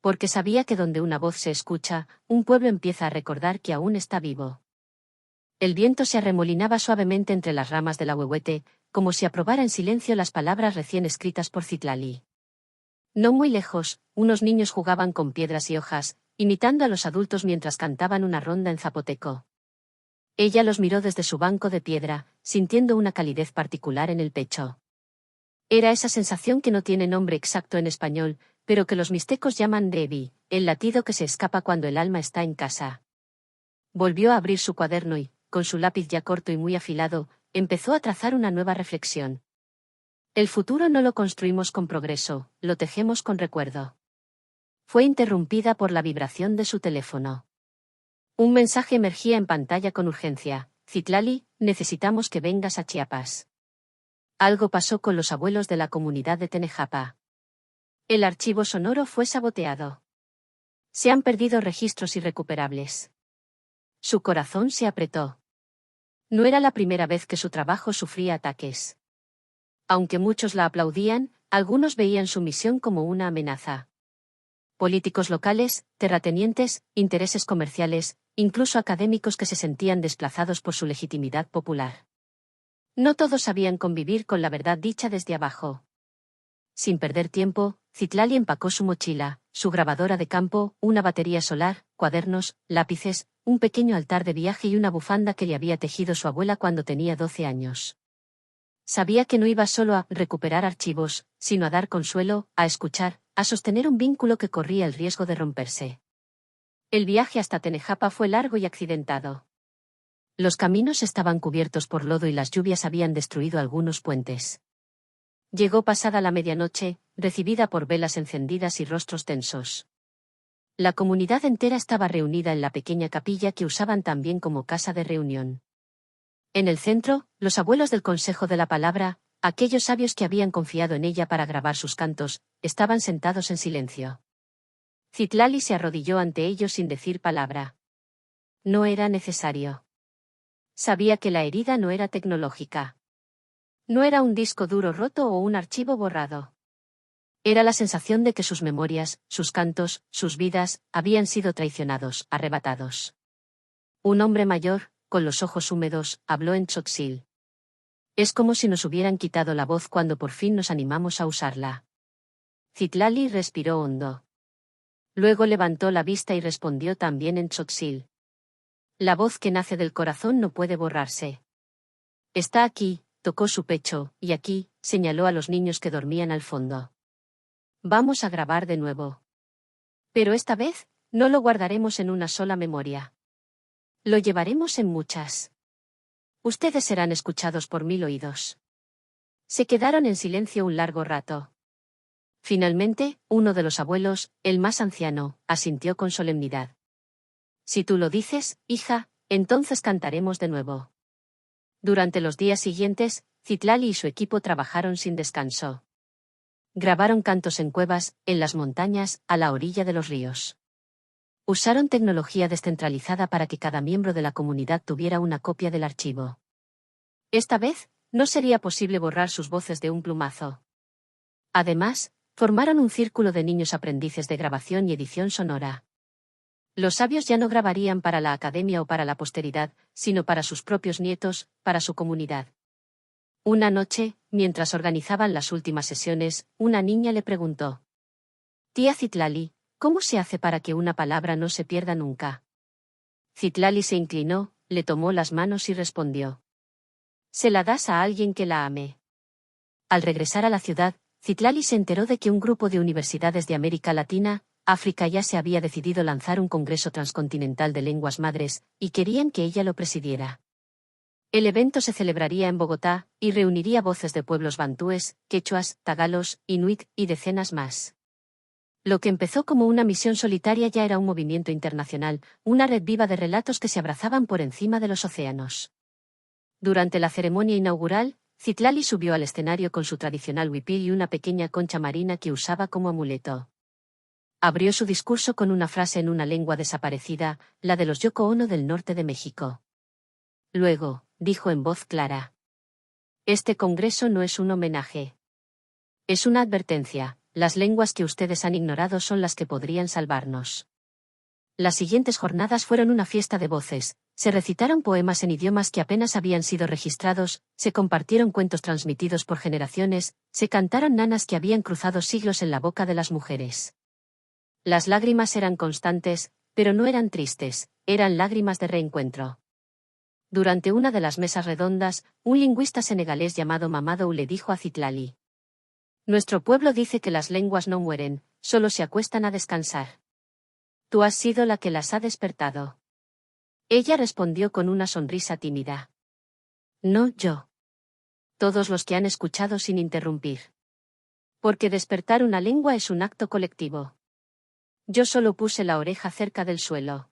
[SPEAKER 1] Porque sabía que donde una voz se escucha, un pueblo empieza a recordar que aún está vivo. El viento se arremolinaba suavemente entre las ramas del ahuehuete, como si aprobara en silencio las palabras recién escritas por Citlali. No muy lejos, unos niños jugaban con piedras y hojas, imitando a los adultos mientras cantaban una ronda en zapoteco. Ella los miró desde su banco de piedra, sintiendo una calidez particular en el pecho. Era esa sensación que no tiene nombre exacto en español, pero que los mixtecos llaman debi, el latido que se escapa cuando el alma está en casa. Volvió a abrir su cuaderno y, con su lápiz ya corto y muy afilado, empezó a trazar una nueva reflexión. El futuro no lo construimos con progreso, lo tejemos con recuerdo. Fue interrumpida por la vibración de su teléfono. Un mensaje emergía en pantalla con urgencia. Citlali, necesitamos que vengas a Chiapas. Algo pasó con los abuelos de la comunidad de Tenejapa. El archivo sonoro fue saboteado. Se han perdido registros irrecuperables. Su corazón se apretó. No era la primera vez que su trabajo sufría ataques. Aunque muchos la aplaudían, algunos veían su misión como una amenaza. Políticos locales, terratenientes, intereses comerciales, incluso académicos que se sentían desplazados por su legitimidad popular. No todos sabían convivir con la verdad dicha desde abajo. Sin perder tiempo, Citlali empacó su mochila, su grabadora de campo, una batería solar, cuadernos, lápices, un pequeño altar de viaje y una bufanda que le había tejido su abuela cuando tenía 12 años. Sabía que no iba solo a recuperar archivos, sino a dar consuelo, a escuchar, a sostener un vínculo que corría el riesgo de romperse. El viaje hasta Tenejapa fue largo y accidentado. Los caminos estaban cubiertos por lodo y las lluvias habían destruido algunos puentes. Llegó pasada la medianoche, recibida por velas encendidas y rostros tensos. La comunidad entera estaba reunida en la pequeña capilla que usaban también como casa de reunión. En el centro, los abuelos del Consejo de la Palabra, aquellos sabios que habían confiado en ella para grabar sus cantos, estaban sentados en silencio. Citlali se arrodilló ante ellos sin decir palabra. No era necesario. Sabía que la herida no era tecnológica. No era un disco duro roto o un archivo borrado. Era la sensación de que sus memorias, sus cantos, sus vidas, habían sido traicionados, arrebatados. Un hombre mayor, con los ojos húmedos, habló en tzotzil. Es como si nos hubieran quitado la voz cuando por fin nos animamos a usarla. Citlali respiró hondo. Luego levantó la vista y respondió también en tzotzil. La voz que nace del corazón no puede borrarse. Está aquí, tocó su pecho, y aquí, señaló a los niños que dormían al fondo. Vamos a grabar de nuevo. Pero esta vez, no lo guardaremos en una sola memoria. Lo llevaremos en muchas. Ustedes serán escuchados por 1000 oídos. Se quedaron en silencio un largo rato. Finalmente, uno de los abuelos, el más anciano, asintió con solemnidad. Si tú lo dices, hija, entonces cantaremos de nuevo. Durante los días siguientes, Citlali y su equipo trabajaron sin descanso. Grabaron cantos en cuevas, en las montañas, a la orilla de los ríos. Usaron tecnología descentralizada para que cada miembro de la comunidad tuviera una copia del archivo. Esta vez, no sería posible borrar sus voces de un plumazo. Además, formaron un círculo de niños aprendices de grabación y edición sonora. Los sabios ya no grabarían para la academia o para la posteridad, sino para sus propios nietos, para su comunidad. Una noche, mientras organizaban las últimas sesiones, una niña le preguntó: «Tía Citlali, ¿cómo se hace para que una palabra no se pierda nunca?» Citlali se inclinó, le tomó las manos y respondió: «Se la das a alguien que la ame». Al regresar a la ciudad, Citlali se enteró de que un grupo de universidades de América Latina, África ya se había decidido lanzar un congreso transcontinental de lenguas madres, y querían que ella lo presidiera. El evento se celebraría en Bogotá, y reuniría voces de pueblos bantúes, quechuas, tagalos, inuit, y decenas más. Lo que empezó como una misión solitaria ya era un movimiento internacional, una red viva de relatos que se abrazaban por encima de los océanos. Durante la ceremonia inaugural, Citlali subió al escenario con su tradicional huipil y una pequeña concha marina que usaba como amuleto. Abrió su discurso con una frase en una lengua desaparecida, la de los Yoko Ono del norte de México. Luego, dijo en voz clara: «Este congreso no es un homenaje. Es una advertencia, las lenguas que ustedes han ignorado son las que podrían salvarnos». Las siguientes jornadas fueron una fiesta de voces, se recitaron poemas en idiomas que apenas habían sido registrados, se compartieron cuentos transmitidos por generaciones, se cantaron nanas que habían cruzado siglos en la boca de las mujeres. Las lágrimas eran constantes, pero no eran tristes, eran lágrimas de reencuentro. Durante una de las mesas redondas, un lingüista senegalés llamado Mamadou le dijo a Citlali: «Nuestro pueblo dice que las lenguas no mueren, solo se acuestan a descansar. Tú has sido la que las ha despertado». Ella respondió con una sonrisa tímida: «No yo. Todos los que han escuchado sin interrumpir. Porque despertar una lengua es un acto colectivo. Yo solo puse la oreja cerca del suelo».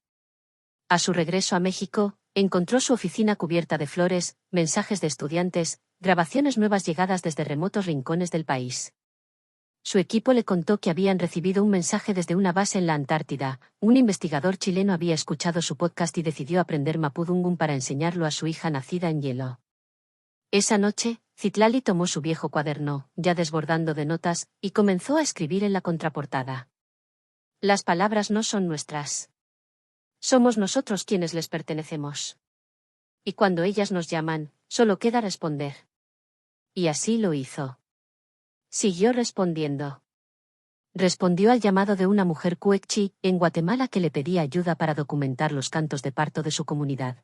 [SPEAKER 1] A su regreso a México, encontró su oficina cubierta de flores, mensajes de estudiantes, grabaciones nuevas llegadas desde remotos rincones del país. Su equipo le contó que habían recibido un mensaje desde una base en la Antártida. Un investigador chileno había escuchado su podcast y decidió aprender mapudungun para enseñarlo a su hija nacida en hielo. Esa noche, Citlali tomó su viejo cuaderno, ya desbordando de notas, y comenzó a escribir en la contraportada. Las palabras no son nuestras. Somos nosotros quienes les pertenecemos. Y cuando ellas nos llaman, solo queda responder. Y así lo hizo. Siguió respondiendo. Respondió al llamado de una mujer Cuecchi, en Guatemala, que le pedía ayuda para documentar los cantos de parto de su comunidad.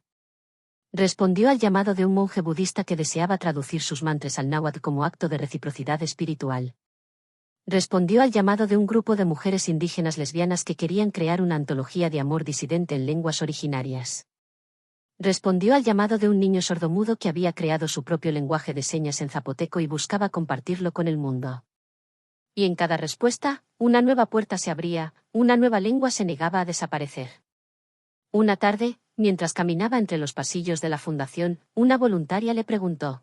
[SPEAKER 1] Respondió al llamado de un monje budista que deseaba traducir sus mantras al náhuatl como acto de reciprocidad espiritual. Respondió al llamado de un grupo de mujeres indígenas lesbianas que querían crear una antología de amor disidente en lenguas originarias. Respondió al llamado de un niño sordomudo que había creado su propio lenguaje de señas en zapoteco y buscaba compartirlo con el mundo. Y en cada respuesta, una nueva puerta se abría, una nueva lengua se negaba a desaparecer. Una tarde, mientras caminaba entre los pasillos de la fundación, una voluntaria le preguntó: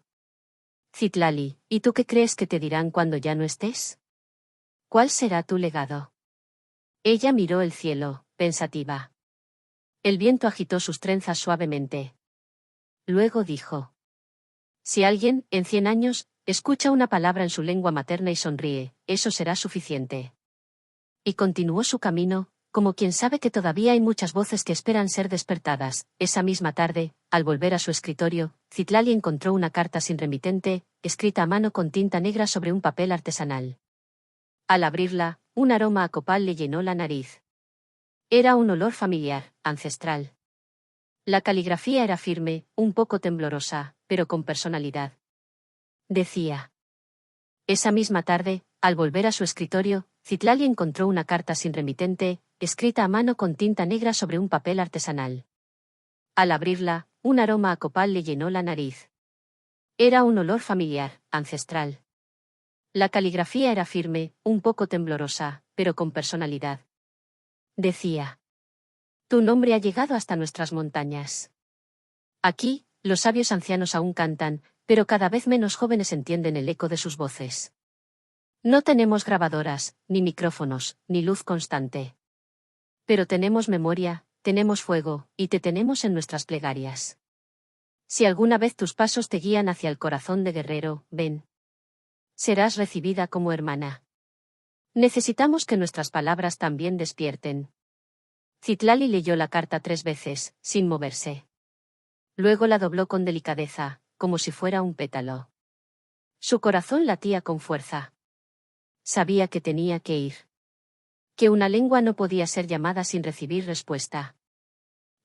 [SPEAKER 1] Citlali, ¿y tú qué crees que te dirán cuando ya no estés? ¿Cuál será tu legado? Ella miró el cielo, pensativa. El viento agitó sus trenzas suavemente. Luego dijo: si alguien, en 100 años, escucha una palabra en su lengua materna y sonríe, eso será suficiente. Y continuó su camino, como quien sabe que todavía hay muchas voces que esperan ser despertadas. Esa misma tarde, al volver a su escritorio, Citlali encontró una carta sin remitente, escrita a mano con tinta negra sobre un papel artesanal. Al abrirla, un aroma a copal le llenó la nariz. Era un olor familiar, ancestral. La caligrafía era firme, un poco temblorosa, pero con personalidad. Decía. Esa misma tarde, al volver a su escritorio, Citlali encontró una carta sin remitente, escrita a mano con tinta negra sobre un papel artesanal. Al abrirla, un aroma a copal le llenó la nariz. Era un olor familiar, ancestral. La caligrafía era firme, un poco temblorosa, pero con personalidad. Decía. Tu nombre ha llegado hasta nuestras montañas. Aquí, los sabios ancianos aún cantan, pero cada vez menos jóvenes entienden el eco de sus voces. No tenemos grabadoras, ni micrófonos, ni luz constante. Pero tenemos memoria, tenemos fuego, y te tenemos en nuestras plegarias. Si alguna vez tus pasos te guían hacia el corazón de guerrero, ven. Serás recibida como hermana. Necesitamos que nuestras palabras también despierten. Citlali leyó la carta 3 veces, sin moverse. Luego la dobló con delicadeza, como si fuera un pétalo. Su corazón latía con fuerza. Sabía que tenía que ir. Que una lengua no podía ser llamada sin recibir respuesta.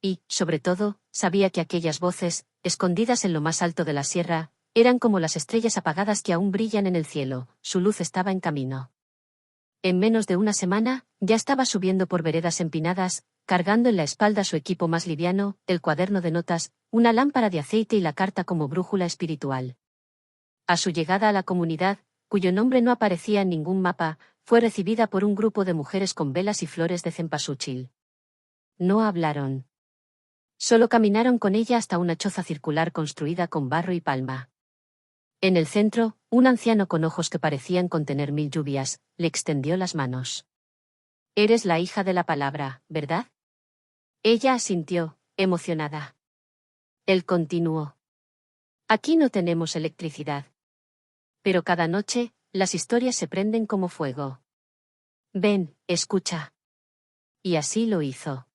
[SPEAKER 1] Y, sobre todo, sabía que aquellas voces, escondidas en lo más alto de la sierra, eran como las estrellas apagadas que aún brillan en el cielo. Su luz estaba en camino. En menos de una semana, ya estaba subiendo por veredas empinadas, cargando en la espalda su equipo más liviano, el cuaderno de notas, una lámpara de aceite y la carta como brújula espiritual. A su llegada a la comunidad, cuyo nombre no aparecía en ningún mapa, fue recibida por un grupo de mujeres con velas y flores de cempasúchil. No hablaron. Solo caminaron con ella hasta una choza circular construida con barro y palma. En el centro, un anciano con ojos que parecían contener 1000 lluvias, le extendió las manos. Eres la hija de la palabra, ¿verdad? Ella asintió, emocionada. Él continuó. Aquí no tenemos electricidad. Pero cada noche, las historias se prenden como fuego. Ven, escucha. Y así lo hizo.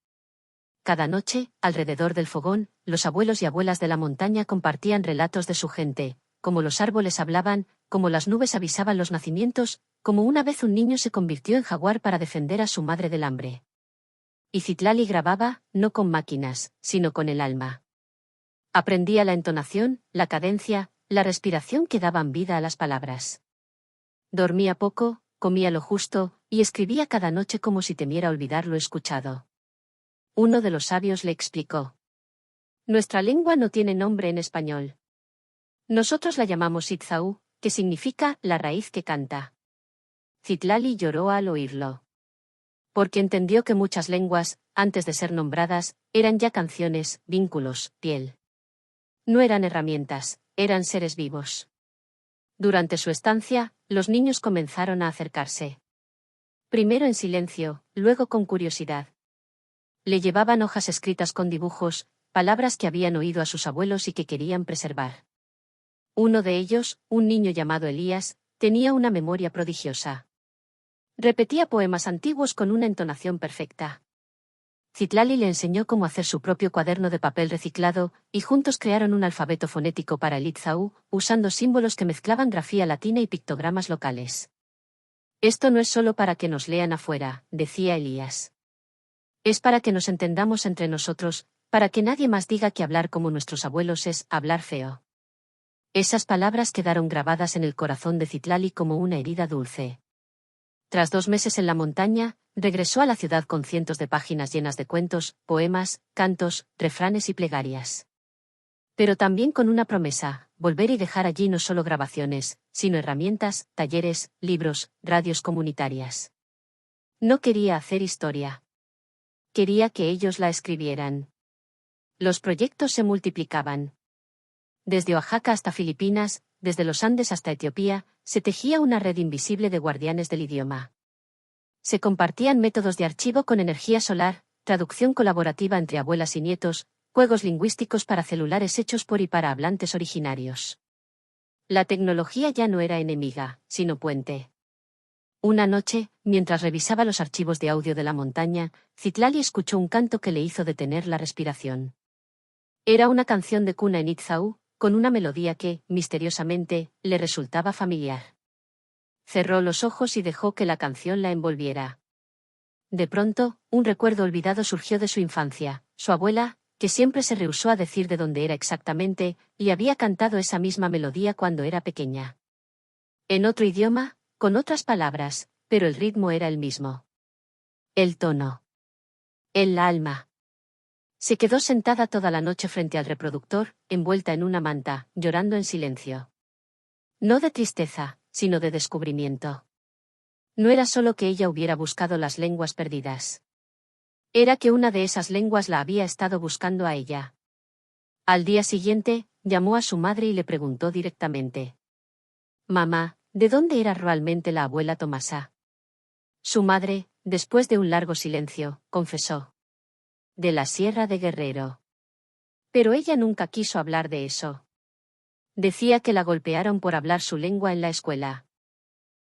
[SPEAKER 1] Cada noche, alrededor del fogón, los abuelos y abuelas de la montaña compartían relatos de su gente, como los árboles hablaban, como las nubes avisaban los nacimientos, como una vez un niño se convirtió en jaguar para defender a su madre del hambre. Y Citlali grababa, no con máquinas, sino con el alma. Aprendía la entonación, la cadencia, la respiración que daban vida a las palabras. Dormía poco, comía lo justo, y escribía cada noche como si temiera olvidar lo escuchado. Uno de los sabios le explicó. Nuestra lengua no tiene nombre en español. Nosotros la llamamos Itzau, que significa la raíz que canta. Citlali lloró al oírlo. Porque entendió que muchas lenguas, antes de ser nombradas, eran ya canciones, vínculos, piel. No eran herramientas, eran seres vivos. Durante su estancia, los niños comenzaron a acercarse. Primero en silencio, luego con curiosidad. Le llevaban hojas escritas con dibujos, palabras que habían oído a sus abuelos y que querían preservar. Uno de ellos, un niño llamado Elías, tenía una memoria prodigiosa. Repetía poemas antiguos con una entonación perfecta. Citlali le enseñó cómo hacer su propio cuaderno de papel reciclado, y juntos crearon un alfabeto fonético para el Itzau, usando símbolos que mezclaban grafía latina y pictogramas locales. Esto no es solo para que nos lean afuera, decía Elías. Es para que nos entendamos entre nosotros, para que nadie más diga que hablar como nuestros abuelos es hablar feo. Esas palabras quedaron grabadas en el corazón de Citlali como una herida dulce. Tras 2 meses en la montaña, regresó a la ciudad con cientos de páginas llenas de cuentos, poemas, cantos, refranes y plegarias. Pero también con una promesa, volver y dejar allí no solo grabaciones, sino herramientas, talleres, libros, radios comunitarias. No quería hacer historia. Quería que ellos la escribieran. Los proyectos se multiplicaban. Desde Oaxaca hasta Filipinas, desde los Andes hasta Etiopía, se tejía una red invisible de guardianes del idioma. Se compartían métodos de archivo con energía solar, traducción colaborativa entre abuelas y nietos, juegos lingüísticos para celulares hechos por y para hablantes originarios. La tecnología ya no era enemiga, sino puente. Una noche, mientras revisaba los archivos de audio de la montaña, Citlali escuchó un canto que le hizo detener la respiración. Era una canción de cuna en Itzau, con una melodía que, misteriosamente, le resultaba familiar. Cerró los ojos y dejó que la canción la envolviera. De pronto, un recuerdo olvidado surgió de su infancia. Su abuela, que siempre se rehusó a decir de dónde era exactamente, le había cantado esa misma melodía cuando era pequeña. En otro idioma, con otras palabras, pero el ritmo era el mismo. El tono. El alma. Se quedó sentada toda la noche frente al reproductor, envuelta en una manta, llorando en silencio. No de tristeza, sino de descubrimiento. No era solo que ella hubiera buscado las lenguas perdidas. Era que una de esas lenguas la había estado buscando a ella. Al día siguiente, llamó a su madre y le preguntó directamente. «Mamá, ¿de dónde era realmente la abuela Tomasa?» Su madre, después de un largo silencio, confesó. «De la Sierra de Guerrero». Pero ella nunca quiso hablar de eso. Decía que la golpearon por hablar su lengua en la escuela.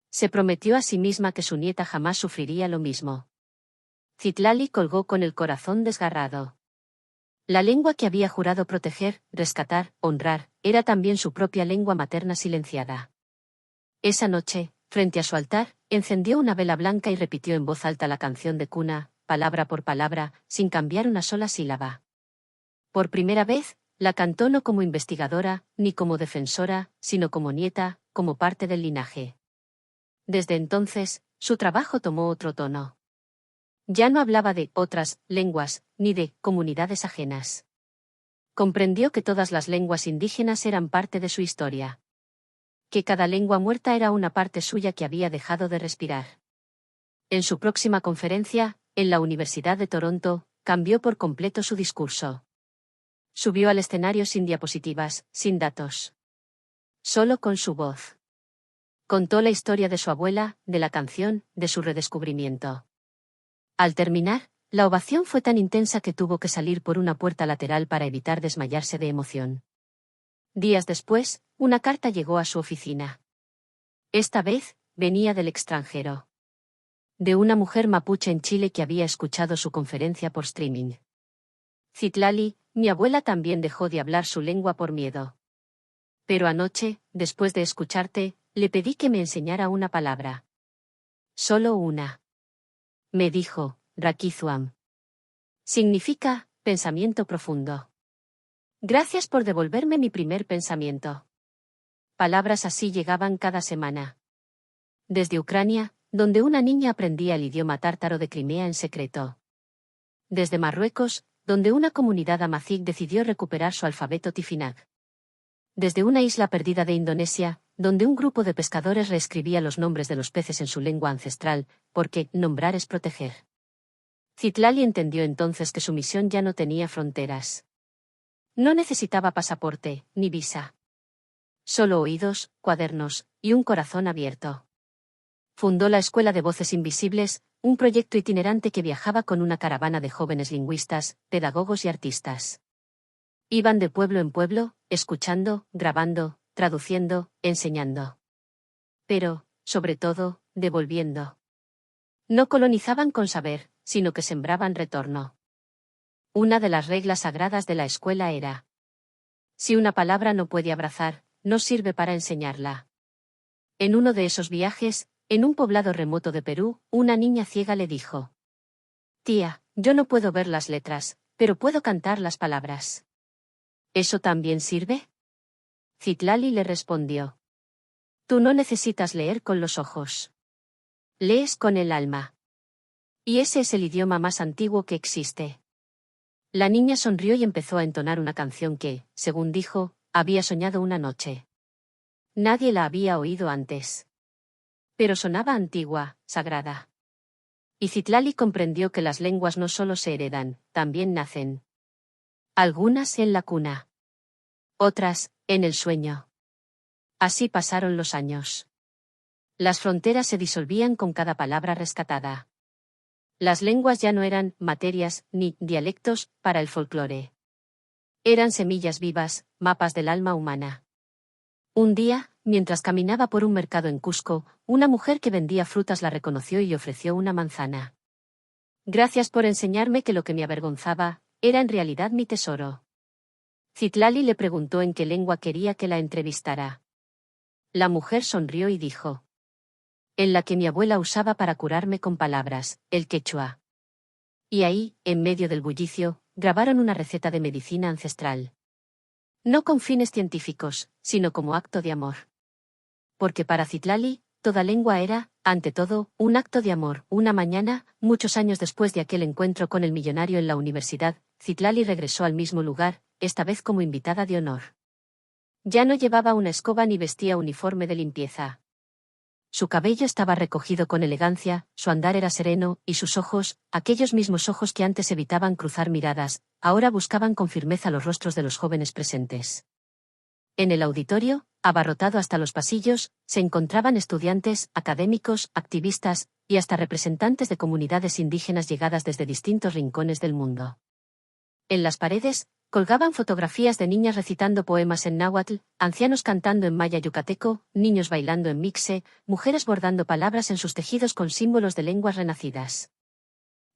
[SPEAKER 1] Se prometió a sí misma que su nieta jamás sufriría lo mismo. Citlali colgó con el corazón desgarrado. La lengua que había jurado proteger, rescatar, honrar, era también su propia lengua materna silenciada. Esa noche, frente a su altar, encendió una vela blanca y repitió en voz alta la canción de cuna, palabra por palabra, sin cambiar una sola sílaba. Por primera vez, la cantó no como investigadora, ni como defensora, sino como nieta, como parte del linaje. Desde entonces, su trabajo tomó otro tono. Ya no hablaba de otras lenguas, ni de comunidades ajenas. Comprendió que todas las lenguas indígenas eran parte de su historia. Que cada lengua muerta era una parte suya que había dejado de respirar. En su próxima conferencia, en la Universidad de Toronto, cambió por completo su discurso. Subió al escenario sin diapositivas, sin datos. Solo con su voz. Contó la historia de su abuela, de la canción, de su redescubrimiento. Al terminar, la ovación fue tan intensa que tuvo que salir por una puerta lateral para evitar desmayarse de emoción. Días después, una carta llegó a su oficina. Esta vez, venía del extranjero. De una mujer mapuche en Chile que había escuchado su conferencia por streaming. Citlali, mi abuela también dejó de hablar su lengua por miedo. Pero anoche, después de escucharte, le pedí que me enseñara una palabra. Solo una. Me dijo, Rakizuam. Significa, pensamiento profundo. Gracias por devolverme mi primer pensamiento. Palabras así llegaban cada semana. Desde Ucrania, donde una niña aprendía el idioma tártaro de Crimea en secreto. Desde Marruecos, donde una comunidad amazigh decidió recuperar su alfabeto tifinagh. Desde una isla perdida de Indonesia, donde un grupo de pescadores reescribía los nombres de los peces en su lengua ancestral, porque nombrar es proteger. Citlali entendió entonces que su misión ya no tenía fronteras. No necesitaba pasaporte, ni visa. Solo oídos, cuadernos, y un corazón abierto. Fundó la Escuela de Voces Invisibles, un proyecto itinerante que viajaba con una caravana de jóvenes lingüistas, pedagogos y artistas. Iban de pueblo en pueblo, escuchando, grabando, traduciendo, enseñando. Pero, sobre todo, devolviendo. No colonizaban con saber, sino que sembraban retorno. Una de las reglas sagradas de la escuela era: si una palabra no puede abrazar, no sirve para enseñarla. En uno de esos viajes, en un poblado remoto de Perú, una niña ciega le dijo: «Tía, yo no puedo ver las letras, pero puedo cantar las palabras». ¿Eso también sirve? Citlali le respondió: «Tú no necesitas leer con los ojos. Lees con el alma. Y ese es el idioma más antiguo que existe». La niña sonrió y empezó a entonar una canción que, según dijo, había soñado una noche. Nadie la había oído antes. Pero sonaba antigua, sagrada. Y Citlali comprendió que las lenguas no solo se heredan, también nacen. Algunas en la cuna. Otras, en el sueño. Así pasaron los años. Las fronteras se disolvían con cada palabra rescatada. Las lenguas ya no eran materias, ni dialectos, para el folclore. Eran semillas vivas, mapas del alma humana. Un día, mientras caminaba por un mercado en Cusco, una mujer que vendía frutas la reconoció y ofreció una manzana. «Gracias por enseñarme que lo que me avergonzaba, era en realidad mi tesoro». Citlali le preguntó en qué lengua quería que la entrevistara. La mujer sonrió y dijo: «En la que mi abuela usaba para curarme con palabras, el quechua». Y ahí, en medio del bullicio, grabaron una receta de medicina ancestral. No con fines científicos, sino como acto de amor. Porque para Citlali, toda lengua era, ante todo, un acto de amor. Una mañana, muchos años después de aquel encuentro con el millonario en la universidad, Citlali regresó al mismo lugar, esta vez como invitada de honor. Ya no llevaba una escoba ni vestía uniforme de limpieza. Su cabello estaba recogido con elegancia, su andar era sereno, y sus ojos, aquellos mismos ojos que antes evitaban cruzar miradas, ahora buscaban con firmeza los rostros de los jóvenes presentes. En el auditorio, abarrotado hasta los pasillos, se encontraban estudiantes, académicos, activistas, y hasta representantes de comunidades indígenas llegadas desde distintos rincones del mundo. En las paredes, colgaban fotografías de niñas recitando poemas en náhuatl, ancianos cantando en maya yucateco, niños bailando en mixe, mujeres bordando palabras en sus tejidos con símbolos de lenguas renacidas.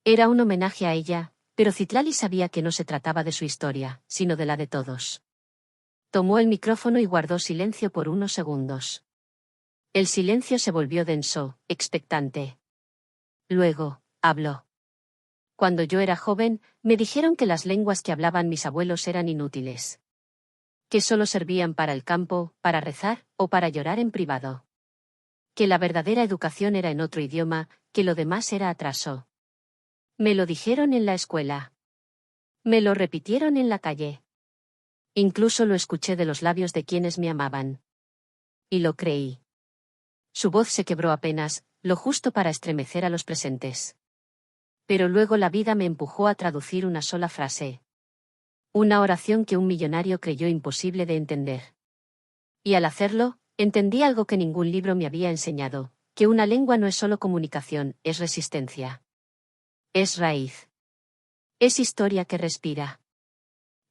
[SPEAKER 1] Era un homenaje a ella, pero Citlali sabía que no se trataba de su historia, sino de la de todos. Tomó el micrófono y guardó silencio por unos segundos. El silencio se volvió denso, expectante. Luego, habló. Cuando yo era joven, me dijeron que las lenguas que hablaban mis abuelos eran inútiles. Que solo servían para el campo, para rezar, o para llorar en privado. Que la verdadera educación era en otro idioma, que lo demás era atraso. Me lo dijeron en la escuela. Me lo repitieron en la calle. Incluso lo escuché de los labios de quienes me amaban. Y lo creí. Su voz se quebró apenas, lo justo para estremecer a los presentes. Pero luego la vida me empujó a traducir una sola frase. Una oración que un millonario creyó imposible de entender. Y al hacerlo, entendí algo que ningún libro me había enseñado, que una lengua no es solo comunicación, es resistencia. Es raíz. Es historia que respira.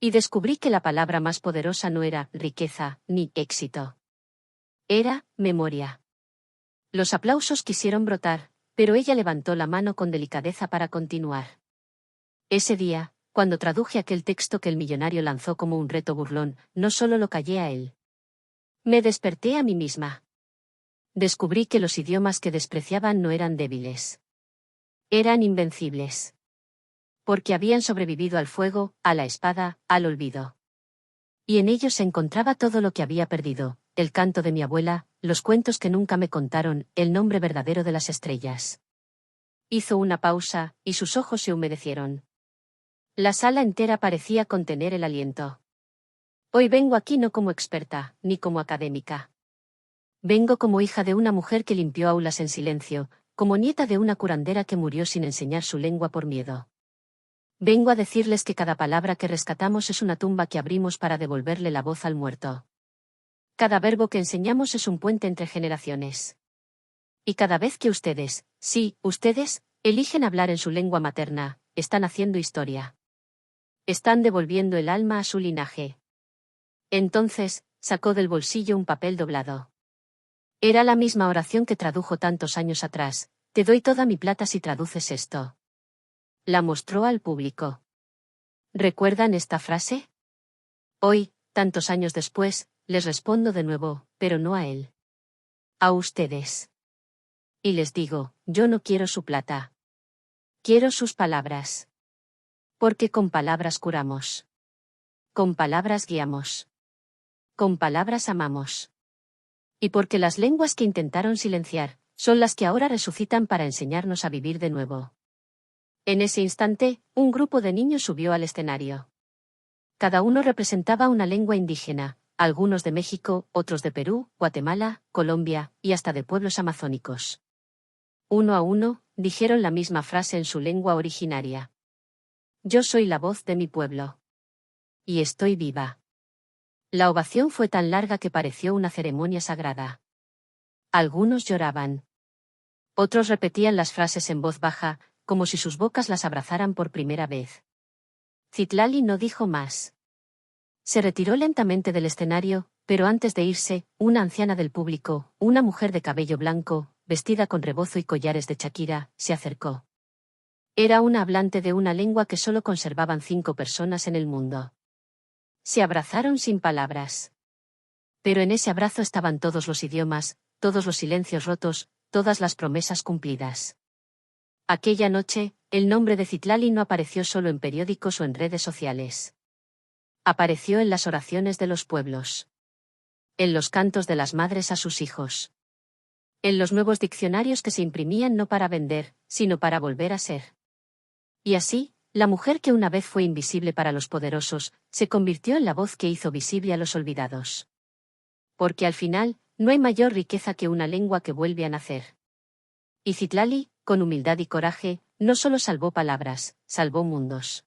[SPEAKER 1] Y descubrí que la palabra más poderosa no era riqueza, ni éxito. Era memoria. Los aplausos quisieron brotar, pero ella levantó la mano con delicadeza para continuar. Ese día, cuando traduje aquel texto que el millonario lanzó como un reto burlón, no solo lo callé a él. Me desperté a mí misma. Descubrí que los idiomas que despreciaban no eran débiles. Eran invencibles. Porque habían sobrevivido al fuego, a la espada, al olvido. Y en ellos se encontraba todo lo que había perdido, el canto de mi abuela, los cuentos que nunca me contaron, el nombre verdadero de las estrellas. Hizo una pausa, y sus ojos se humedecieron. La sala entera parecía contener el aliento. Hoy vengo aquí no como experta, ni como académica. Vengo como hija de una mujer que limpió aulas en silencio, como nieta de una curandera que murió sin enseñar su lengua por miedo. Vengo a decirles que cada palabra que rescatamos es una tumba que abrimos para devolverle la voz al muerto. Cada verbo que enseñamos es un puente entre generaciones. Y cada vez que ustedes, sí, ustedes, eligen hablar en su lengua materna, están haciendo historia. Están devolviendo el alma a su linaje. Entonces, sacó del bolsillo un papel doblado. Era la misma oración que tradujo tantos años atrás: te doy toda mi plata si traduces esto. La mostró al público. ¿Recuerdan esta frase? Hoy, tantos años después, les respondo de nuevo, pero no a él. A ustedes. Y les digo, yo no quiero su plata. Quiero sus palabras. Porque con palabras curamos. Con palabras guiamos. Con palabras amamos. Y porque las lenguas que intentaron silenciar, son las que ahora resucitan para enseñarnos a vivir de nuevo. En ese instante, un grupo de niños subió al escenario. Cada uno representaba una lengua indígena, algunos de México, otros de Perú, Guatemala, Colombia, y hasta de pueblos amazónicos. Uno a uno, dijeron la misma frase en su lengua originaria. Yo soy la voz de mi pueblo. Y estoy viva. La ovación fue tan larga que pareció una ceremonia sagrada. Algunos lloraban. Otros repetían las frases en voz baja, como si sus bocas las abrazaran por primera vez. Citlali no dijo más. Se retiró lentamente del escenario, pero antes de irse, una anciana del público, una mujer de cabello blanco, vestida con rebozo y collares de Shakira, se acercó. Era una hablante de una lengua que solo conservaban 5 personas en el mundo. Se abrazaron sin palabras. Pero en ese abrazo estaban todos los idiomas, todos los silencios rotos, todas las promesas cumplidas. Aquella noche, el nombre de Citlali no apareció solo en periódicos o en redes sociales. Apareció en las oraciones de los pueblos. En los cantos de las madres a sus hijos. En los nuevos diccionarios que se imprimían no para vender, sino para volver a ser. Y así, la mujer que una vez fue invisible para los poderosos, se convirtió en la voz que hizo visible a los olvidados. Porque al final, no hay mayor riqueza que una lengua que vuelve a nacer. Y Citlali, con humildad y coraje, no solo salvó palabras, salvó mundos.